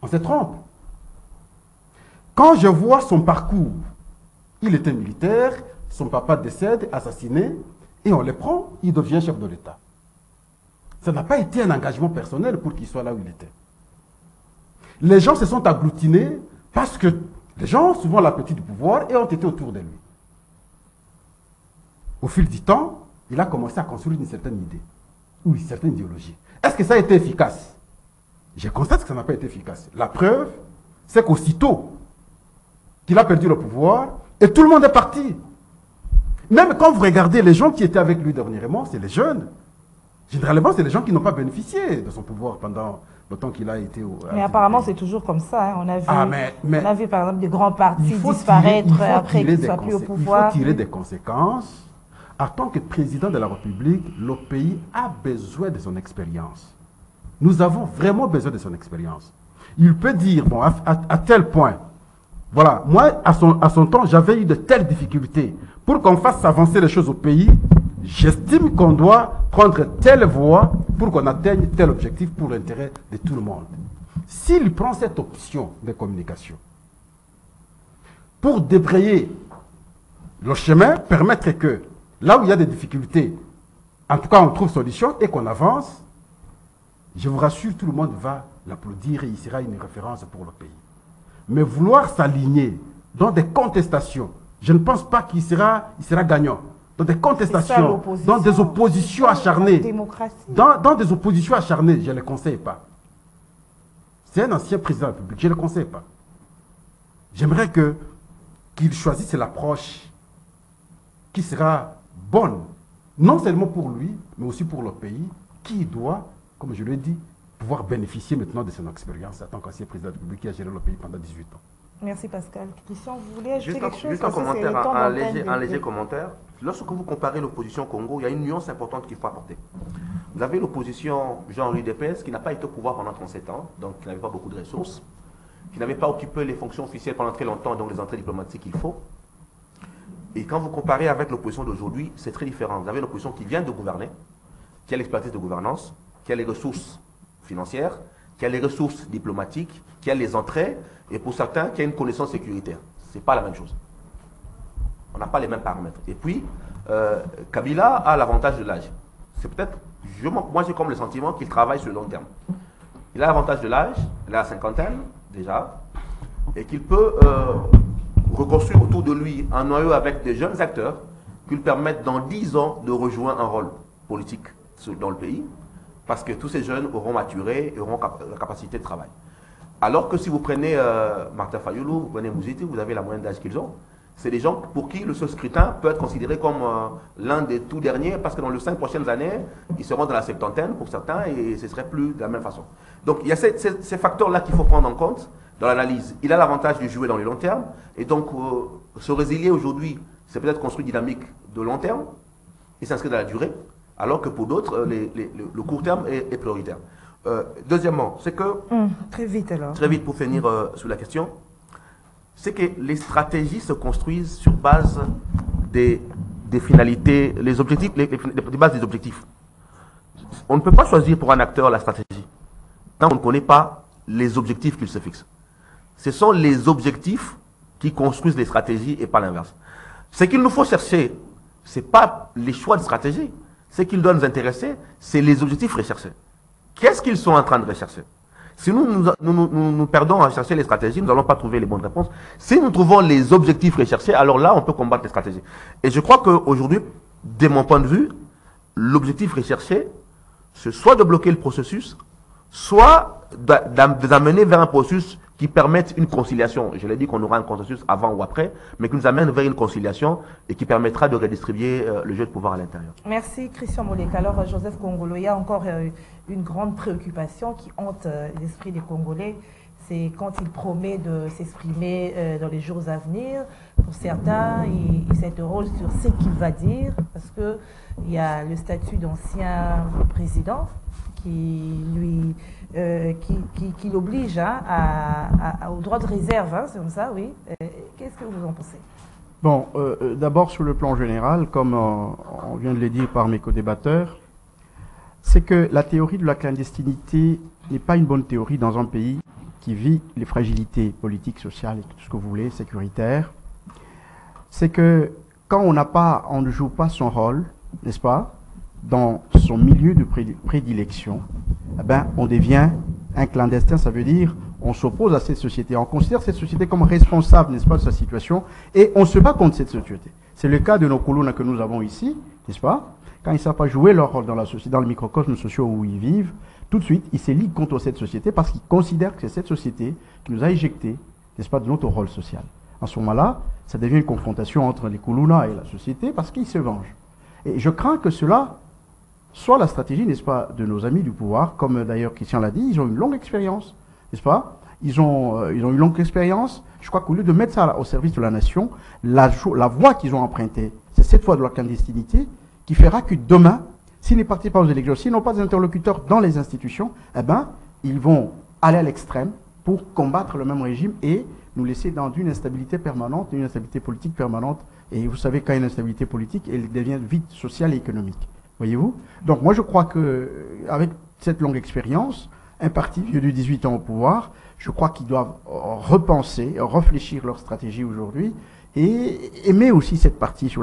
on se trompe. Quand je vois son parcours, il était militaire, son papa décède, assassiné, et on le prend, il devient chef de l'État. Ça n'a pas été un engagement personnel pour qu'il soit là où il était. Les gens se sont agglutinés parce que les gens ont souvent l'appétit du pouvoir et ont été autour de lui. Au fil du temps, il a commencé à construire une certaine idée ou une certaine idéologie. Est-ce que ça a été efficace? Je constate que ça n'a pas été efficace. La preuve, c'est qu'aussitôt qu'il a perdu le pouvoir, et tout le monde est parti. Même quand vous regardez les gens qui étaient avec lui dernièrement, c'est les jeunes. Généralement, c'est les gens qui n'ont pas bénéficié de son pouvoir pendant le temps qu'il a été au... Mais apparemment, c'est toujours comme ça. Hein. On a vu, par exemple, des grands partis disparaître après qu'ils ne soient plus au pouvoir. Il faut tirer des conséquences. En tant que président de la République, le pays a besoin de son expérience. Nous avons vraiment besoin de son expérience. Il peut dire, bon, à tel point, voilà, moi, à son temps, j'avais eu de telles difficultés. Pour qu'on fasse avancer les choses au pays, j'estime qu'on doit prendre telle voie pour qu'on atteigne tel objectif pour l'intérêt de tout le monde. S'il prend cette option de communication pour débrayer le chemin, permettre que là où il y a des difficultés, en tout cas on trouve solution et qu'on avance, je vous rassure, tout le monde va l'applaudir et il sera une référence pour le pays. Mais vouloir s'aligner dans des contestations, je ne pense pas qu'il sera gagnant. Dans des contestations, dans des oppositions acharnées. Dans des oppositions acharnées, je ne le conseille pas. C'est un ancien président de la République, je ne le conseille pas. J'aimerais qu'il choisisse l'approche qui sera bonne, non seulement pour lui, mais aussi pour le pays, qui doit, comme je l'ai dit, pouvoir bénéficier maintenant de son expérience en tant qu'ancien président de la République qui a géré le pays pendant 18 ans. Merci Pascal. Christian, vous voulez ajouter quelque chose? Juste un commentaire, un léger commentaire. Lorsque vous comparez l'opposition au Congo, il y a une nuance importante qu'il faut apporter. Vous avez l'opposition Jean-Louis Depès qui n'a pas été au pouvoir pendant 37 ans, donc qui n'avait pas beaucoup de ressources, qui n'avait pas occupé les fonctions officielles pendant très longtemps, donc les entrées diplomatiques qu'il faut. Et quand vous comparez avec l'opposition d'aujourd'hui, c'est très différent. Vous avez l'opposition qui vient de gouverner, qui a l'expertise de gouvernance, qui a les ressources financières, qui a les ressources diplomatiques, qui a les entrées, et pour certains, qui a une connaissance sécuritaire. Ce n'est pas la même chose. On n'a pas les mêmes paramètres. Et puis, Kabila a l'avantage de l'âge. C'est peut-être, moi j'ai comme le sentiment qu'il travaille sur le long terme. Il a l'avantage de l'âge, il a la cinquantaine déjà, et qu'il peut reconstruire autour de lui un noyau avec des jeunes acteurs qui lui permettent dans 10 ans de rejoindre un rôle politique dans le pays, parce que tous ces jeunes auront maturé et auront la capacité de travail. Alors que si vous prenez Martin Fayoulou, vous prenez Mouziti, vous avez la moyenne d'âge qu'ils ont. C'est des gens pour qui le seul scrutin peut être considéré comme l'un des tout derniers, parce que dans les 5 prochaines années, ils seront dans la septantaine pour certains et ce ne serait plus de la même façon. Donc il y a ces facteurs-là qu'il faut prendre en compte dans l'analyse. Il a l'avantage de jouer dans le long terme et donc se résilier aujourd'hui, c'est peut-être construire une dynamique de long terme et s'inscrire dans la durée, alors que pour d'autres, le court terme est prioritaire. Deuxièmement, c'est que... Très vite alors. Très vite pour finir sur la question, c'est que les stratégies se construisent sur base des finalités, les objectifs, les bases des objectifs. On ne peut pas choisir pour un acteur la stratégie tant qu'on ne connaît pas les objectifs qu'il se fixe. Ce sont les objectifs qui construisent les stratégies et pas l'inverse. Ce qu'il nous faut chercher, ce n'est pas les choix de stratégie. Ce qui doit nous intéresser, c'est les objectifs recherchés. Qu'est-ce qu'ils sont en train de rechercher? Si nous perdons à chercher les stratégies, nous n'allons pas trouver les bonnes réponses. Si nous trouvons les objectifs recherchés, alors là, on peut combattre les stratégies. Et je crois qu'aujourd'hui, de mon point de vue, l'objectif recherché, c'est soit de bloquer le processus, soit d'amener vers un processus qui permette une conciliation. Je l'ai dit qu'on aura un consensus avant ou après, mais qui nous amène vers une conciliation et qui permettra de redistribuer le jeu de pouvoir à l'intérieur. Merci Christian Moleka. Alors Joseph Kongolo, il y a encore une grande préoccupation qui hante l'esprit des Congolais. C'est quand il promet de s'exprimer dans les jours à venir. Pour certains, il s'interroge sur ce qu'il va dire, parce qu'il y a le statut d'ancien président qui l'oblige au droit de réserve, hein, c'est comme ça, oui. Qu'est-ce que vous en pensez? Bon, d'abord sur le plan général, comme on vient de le dire par mes co-débatteurs, c'est que la théorie de la clandestinité n'est pas une bonne théorie dans un pays qui vit les fragilités politiques, sociales et tout ce que vous voulez, sécuritaires. C'est que quand on ne joue pas son rôle, n'est-ce pas, dans son milieu de prédilection, eh ben, on devient un clandestin. Ça veut dire on s'oppose à cette société. On considère cette société comme responsable, n'est-ce pas, de sa situation, et on se bat contre cette société. C'est le cas de nos colons que nous avons ici, n'est-ce pas? Quand ils ne savent pas jouer leur rôle dans la société, dans le microcosme social où ils vivent, tout de suite, ils se liguent contre cette société parce qu'ils considèrent que c'est cette société qui nous a éjectés, n'est-ce pas, de notre rôle social. En ce moment-là, ça devient une confrontation entre les Kuluna et la société parce qu'ils se vengent. Et je crains que cela soit la stratégie, n'est-ce pas, de nos amis du pouvoir, comme d'ailleurs Christian l'a dit, ils ont une longue expérience, n'est-ce pas? Ils ont une longue expérience. Je crois qu'au lieu de mettre ça au service de la nation, la voie qu'ils ont empruntée, c'est cette voie de la clandestinité qui fera que demain, s'ils ne participent pas aux élections, s'ils n'ont pas d'interlocuteurs dans les institutions, eh ben, ils vont aller à l'extrême pour combattre le même régime et nous laisser dans une instabilité permanente, une instabilité politique permanente. Et vous savez, quand il y a une instabilité politique, elle devient vite sociale et économique. Voyez-vous? Donc moi, je crois qu'avec cette longue expérience, un parti vieux de 18 ans au pouvoir, je crois qu'ils doivent repenser, réfléchir leur stratégie aujourd'hui et aimer aussi cette patrie sur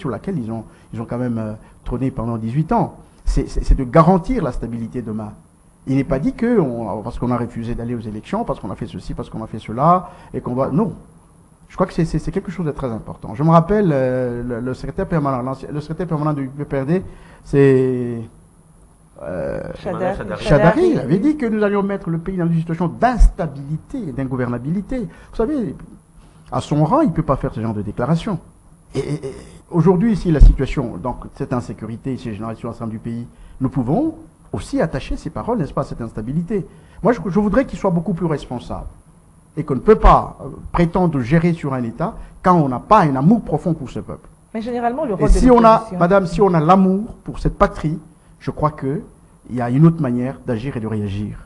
laquelle ils ont quand même trôné pendant 18 ans. C'est de garantir la stabilité demain. Il n'est pas dit que, parce qu'on a refusé d'aller aux élections, parce qu'on a fait ceci, parce qu'on a fait cela, et qu'on va... Non. Je crois que c'est quelque chose de très important. Je me rappelle, le secrétaire permanent du PPRD, c'est... Chadari, il avait dit que nous allions mettre le pays dans une situation d'instabilité, d'ingouvernabilité. Vous savez, à son rang, il ne peut pas faire ce genre de déclaration. Et aujourd'hui, ici, la situation, donc cette insécurité, ces générations ensemble du pays, nous pouvons aussi attacher ces paroles, n'est-ce pas, à cette instabilité. Moi, je voudrais qu'il soit beaucoup plus responsable. Et qu'on ne peut pas prétendre gérer sur un État quand on n'a pas un amour profond pour ce peuple. Mais généralement, le rôle et si on a, madame, si on a l'amour pour cette patrie, je crois qu'il y a une autre manière d'agir et de réagir.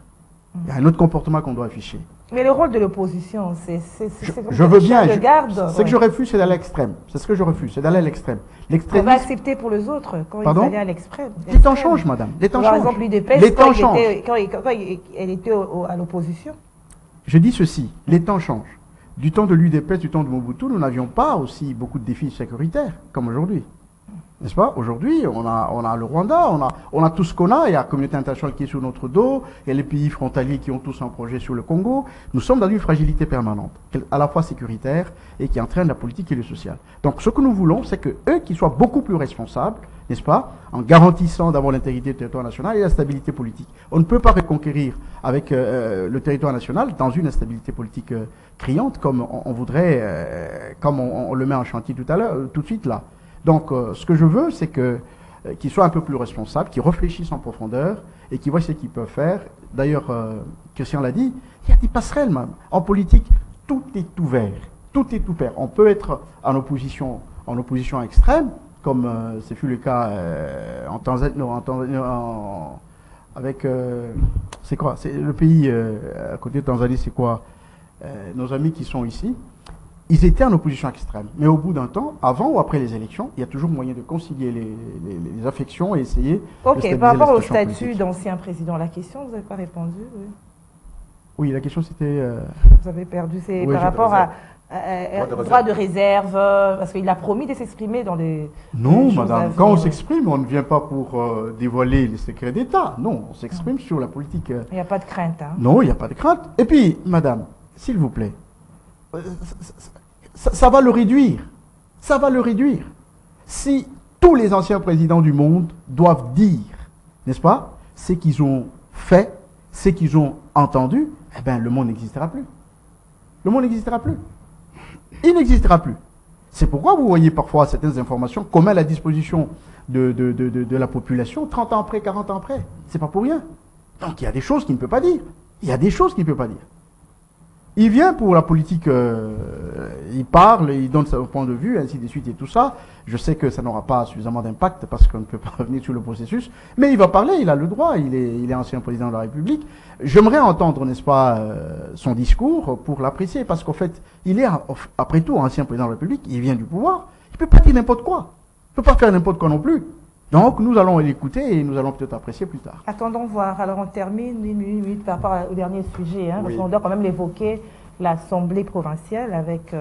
Il y a un autre comportement qu'on doit afficher. Mais le rôle de l'opposition, je veux bien. Ce que je refuse, c'est d'aller à l'extrême. C'est ce que je refuse, c'est d'aller à l'extrême. On va accepter pour les autres quand ils allaient à l'extrême. Les temps changent, madame. Les temps changent. Par exemple, l'UDPS, quand elle était à l'opposition. Je dis ceci, les temps changent. Du temps de l'UDPS, du temps de Mobutu, nous n'avions pas aussi beaucoup de défis sécuritaires comme aujourd'hui. N'est-ce pas? Aujourd'hui, on a le Rwanda, on a tout ce qu'on a, il y a la communauté internationale qui est sur notre dos, il y a les pays frontaliers qui ont tous un projet sur le Congo. Nous sommes dans une fragilité permanente, à la fois sécuritaire et qui entraîne la politique et le social. Donc ce que nous voulons, c'est que eux qui soient beaucoup plus responsables, n'est-ce pas, en garantissant d'abord l'intégrité du territoire national et la stabilité politique. On ne peut pas reconquérir avec le territoire national dans une instabilité politique criante comme on voudrait, comme on le met en chantier tout de suite là. Donc, ce que je veux, c'est qu'ils soient un peu plus responsables, qu'ils réfléchissent en profondeur et qu'ils voient ce qu'ils peuvent faire. D'ailleurs, Christian l'a dit, il y a des passerelles même. En politique, tout est ouvert. Tout est ouvert. On peut être en opposition extrême, comme ce fut le cas en Tanzanie, avec, c'est quoi? C'est le pays à côté de Tanzanie, c'est quoi? Nos amis qui sont ici. Ils étaient en opposition extrême. Mais au bout d'un temps, avant ou après les élections, il y a toujours moyen de concilier les affections et essayer de stabiliser par rapport la au situation statut politique. d'ancien président, la question, vous n'avez pas répondu. Oui. Oui, la question c'était... Vous avez perdu. C'est Oui, par j'ai rapport à droit de réserve, parce qu'il a promis de s'exprimer dans les... Non, les jours à madame, venir. quand on s'exprime, on ne vient pas pour dévoiler les secrets d'État. Non, on s'exprime sur la politique. Il n'y a pas de crainte. Hein. Non, il n'y a pas de crainte. Et puis, madame, s'il vous plaît, ça va le réduire. Ça va le réduire. Si tous les anciens présidents du monde doivent dire, n'est-ce pas, ce qu'ils ont fait, ce qu'ils ont entendu, eh bien, le monde n'existera plus. Le monde n'existera plus. Il n'existera plus. C'est pourquoi vous voyez parfois certaines informations qu'on met à la disposition de la population 30 ans après, 40 ans après. C'est pas pour rien. Donc il y a des choses qu'il ne peut pas dire. Il y a des choses qu'il ne peut pas dire. Il vient pour la politique, il parle, il donne son point de vue, ainsi de suite et tout ça. Je sais que ça n'aura pas suffisamment d'impact parce qu'on ne peut pas revenir sur le processus, mais il va parler, il a le droit, il est ancien président de la République. J'aimerais entendre, n'est-ce pas, son discours pour l'apprécier parce qu'en fait, il est, après tout, ancien président de la République, il vient du pouvoir, il ne peut pas dire n'importe quoi, il ne peut pas faire n'importe quoi non plus. Donc, nous allons l'écouter et nous allons peut-être apprécier plus tard. Attendons voir. Alors, on termine une minute par rapport au dernier sujet, hein, Oui. parce qu'on doit quand même l'évoquer, l'Assemblée provinciale, avec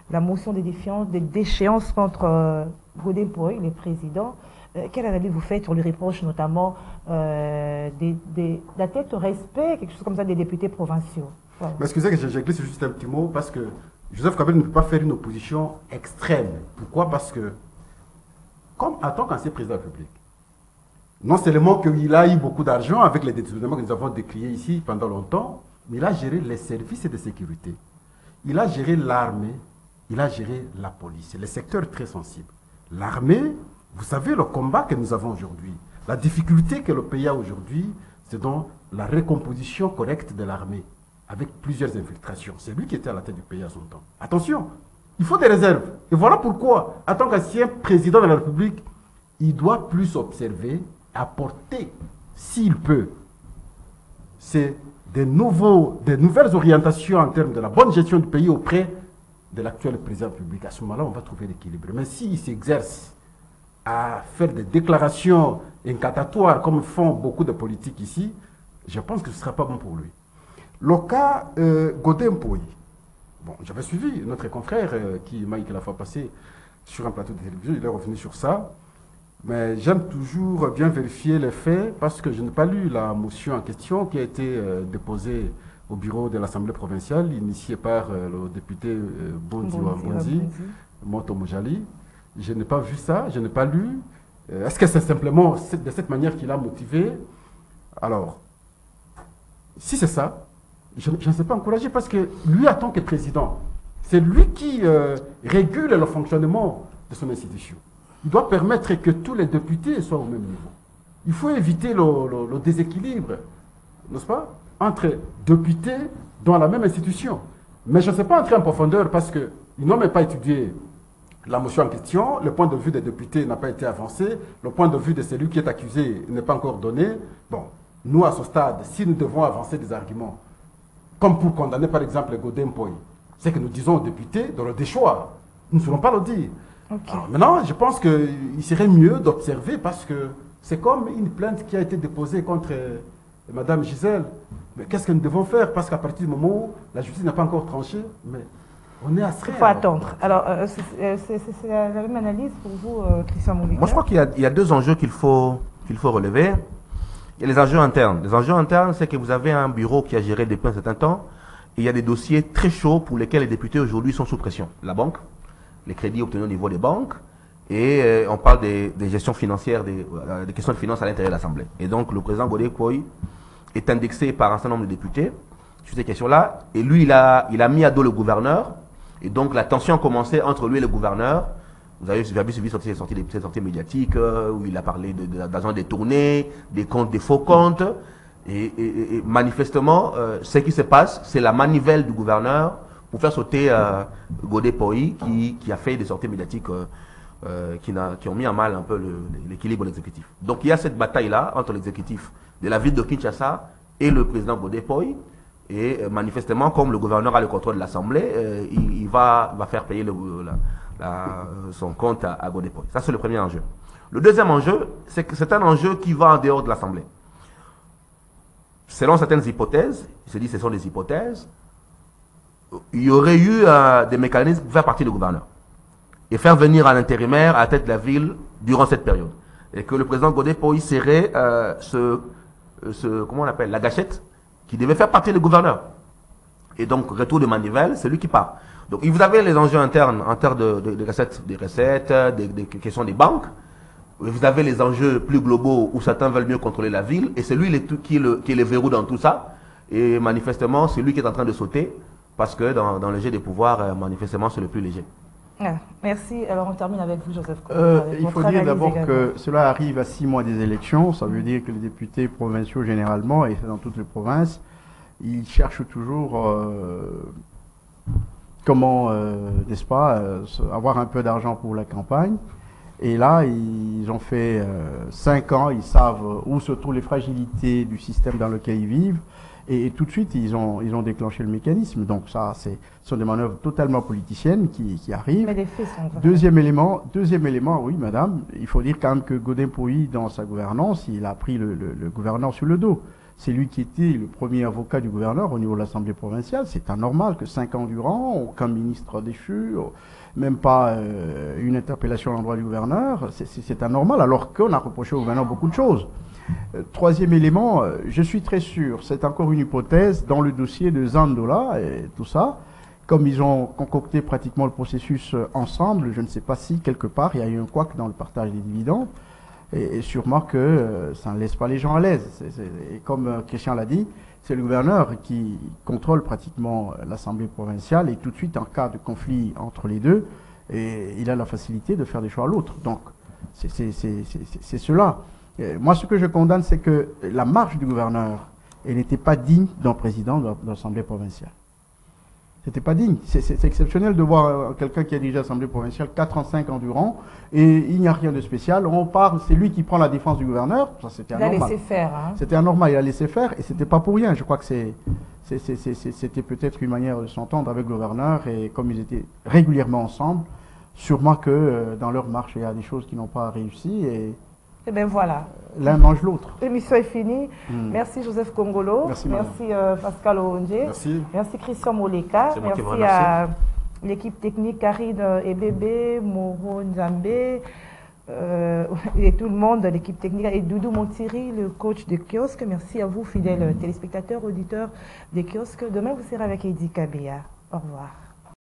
la motion de déchéance contre Godin Poy, le président. Quelle analyse vous faites sur les reproches, notamment d'atteinte au respect, quelque chose comme ça, des députés provinciaux? Voilà. Mais excusez que j'ai glissé juste un petit mot, parce que Joseph Kabila ne peut pas faire une opposition extrême. Pourquoi? Parce que, comme en tant qu'ancien président de la République, non seulement qu'il a eu beaucoup d'argent avec les détournements que nous avons décriés ici pendant longtemps, mais il a géré les services de sécurité. Il a géré l'armée, il a géré la police, les secteurs très sensibles. L'armée, vous savez le combat que nous avons aujourd'hui. La difficulté que le pays a aujourd'hui, c'est dans la recomposition correcte de l'armée, avec plusieurs infiltrations. C'est lui qui était à la tête du pays à son temps. Attention, il faut des réserves. Et voilà pourquoi, en tant qu'ancien président de la République, il doit plus observer, apporter, s'il peut, c'est des nouvelles orientations en termes de la bonne gestion du pays auprès de l'actuel président de la République. À ce moment-là, on va trouver l'équilibre. Mais s'il s'exerce à faire des déclarations incantatoires, comme font beaucoup de politiques ici, je pense que ce ne sera pas bon pour lui. Le cas Godin Poy. Bon, j'avais suivi notre confrère qui m'a la fois passée sur un plateau de télévision, il est revenu sur ça. Mais j'aime toujours bien vérifier les faits parce que je n'ai pas lu la motion en question qui a été déposée au bureau de l'Assemblée provinciale, initiée par le député Bondi Moto Mojali. Je n'ai pas vu ça, je n'ai pas lu. Est-ce que c'est simplement de cette manière qu'il a motivé? Alors, si c'est ça, je ne sais pas encourager parce que lui, en tant que président, c'est lui qui régule le fonctionnement de son institution. Il doit permettre que tous les députés soient au même niveau. Il faut éviter le déséquilibre, n'est-ce pas, entre députés dans la même institution. Mais je ne sais pas entrer en profondeur parce qu'ils n'ont même pas étudié la motion en question, le point de vue des députés n'a pas été avancé, le point de vue de celui qui est accusé n'est pas encore donné. Bon, nous à ce stade, si nous devons avancer des arguments, comme pour condamner par exemple Godin Poy, c'est que nous disons aux députés de le déchoir. Nous ne saurons pas le dire. Okay. Alors, maintenant, je pense qu'il serait mieux d'observer parce que c'est comme une plainte qui a été déposée contre Madame Gisèle. Mais qu'est-ce que nous devons faire? Parce qu'à partir du moment où la justice n'a pas encore tranché, mais On est à Il faut attendre. Alors, c'est la même analyse pour vous, Christian Molika? Moi, je crois qu'il y a deux enjeux qu'il faut relever. Il y a les enjeux internes. Les enjeux internes, c'est que vous avez un bureau qui a géré depuis un certain temps, et il y a des dossiers très chauds pour lesquels les députés aujourd'hui sont sous pression. La banque, les crédits obtenus au niveau des banques, et on parle des gestions financières, des questions de finances à l'intérieur de l'Assemblée. Et donc, le président Godé Poy est indexé par un certain nombre de députés sur ces questions-là, et lui, il a mis à dos le gouverneur, et donc la tension a commencé entre lui et le gouverneur. Vous avez suivi ces sorties médiatiques où il a parlé d'argent détourné, des comptes, des faux comptes. Et manifestement, ce qui se passe, c'est la manivelle du gouverneur pour faire sauter Godé Poy qui a fait des sorties médiatiques qui ont mis en mal un peu l'équilibre de l'exécutif. Donc il y a cette bataille-là entre l'exécutif de la ville de Kinshasa et le président Godé Poy. Et manifestement, comme le gouverneur a le contrôle de l'Assemblée, il va faire payer son compte à Godé Poy. Ça, c'est le premier enjeu. Le deuxième enjeu, c'est que c'est un enjeu qui va en dehors de l'Assemblée. Selon certaines hypothèses, il se dit que ce sont des hypothèses, il y aurait eu des mécanismes pour faire partir le gouverneur et faire venir un intérimaire à la tête de la ville durant cette période. Et que le président Godé Poy serait comment on appelle, la gâchette qui devait faire partir le gouverneur. Et donc, retour de manivelle, c'est lui qui part. Donc, vous avez les enjeux internes en termes de recettes, des questions des banques. Vous avez les enjeux plus globaux où certains veulent mieux contrôler la ville. Et c'est lui qui est le verrou dans tout ça. Et manifestement, c'est lui qui est en train de sauter. Parce que dans le jeu des pouvoirs, manifestement, c'est le plus léger. Ah, merci. Alors, on termine avec vous, Joseph. Il faut dire d'abord que cela arrive à 6 mois des élections. Ça veut dire que les députés provinciaux, généralement, et c'est dans toutes les provinces, ils cherchent toujours comment, n'est-ce pas, avoir un peu d'argent pour la campagne. Et là, ils ont fait 5 ans, ils savent où se trouvent les fragilités du système dans lequel ils vivent. Et tout de suite, ils ont déclenché le mécanisme. Donc ça, ce sont des manœuvres totalement politiciennes qui arrivent. Mais les faits sont vrais. Deuxième élément, oui, madame, il faut dire quand même que Godé Poy, dans sa gouvernance, il a pris le gouverneur sur le dos. C'est lui qui était le premier avocat du gouverneur au niveau de l'Assemblée provinciale. C'est anormal que 5 ans durant, aucun ministre déchu, même pas une interpellation à l'endroit du gouverneur. C'est anormal, alors qu'on a reproché au gouverneur beaucoup de choses. Troisième élément, je suis très sûr, c'est encore une hypothèse, dans le dossier de Zandola et tout ça, comme ils ont concocté pratiquement le processus ensemble, je ne sais pas si quelque part il y a eu un couac dans le partage des dividendes, et sûrement que ça ne laisse pas les gens à l'aise. Et comme Christian l'a dit, c'est le gouverneur qui contrôle pratiquement l'Assemblée provinciale, et tout de suite, en cas de conflit entre les deux, et il a la facilité de faire des choix à l'autre. Donc, c'est cela. Moi, ce que je condamne, c'est que la marche du gouverneur, elle n'était pas digne d'un président de l'Assemblée provinciale. C'était pas digne. C'est exceptionnel de voir quelqu'un qui a dirigé l'Assemblée provinciale 4 ans, 5 ans durant, et il n'y a rien de spécial. On parle, c'est lui qui prend la défense du gouverneur. Ça, c'était anormal. Il a laissé faire. Hein. C'était anormal, il a laissé faire, et c'était pas pour rien. Je crois que c'était peut-être une manière de s'entendre avec le gouverneur, et comme ils étaient régulièrement ensemble, sûrement que dans leur marche, il y a des choses qui n'ont pas réussi, et bien voilà. L'un mange l'autre. L'émission est finie. Merci Joseph Kongolo. Merci Pascal Oonje. Merci Christian Molika. Merci à l'équipe technique Karine Ebebe, Moro Nzambe et tout le monde de l'équipe technique. Et Doudou Montiri, le coach de kiosque. Merci à vous, fidèles téléspectateurs, auditeurs des kiosques. Demain, vous serez avec Eddie Kabea. Au revoir.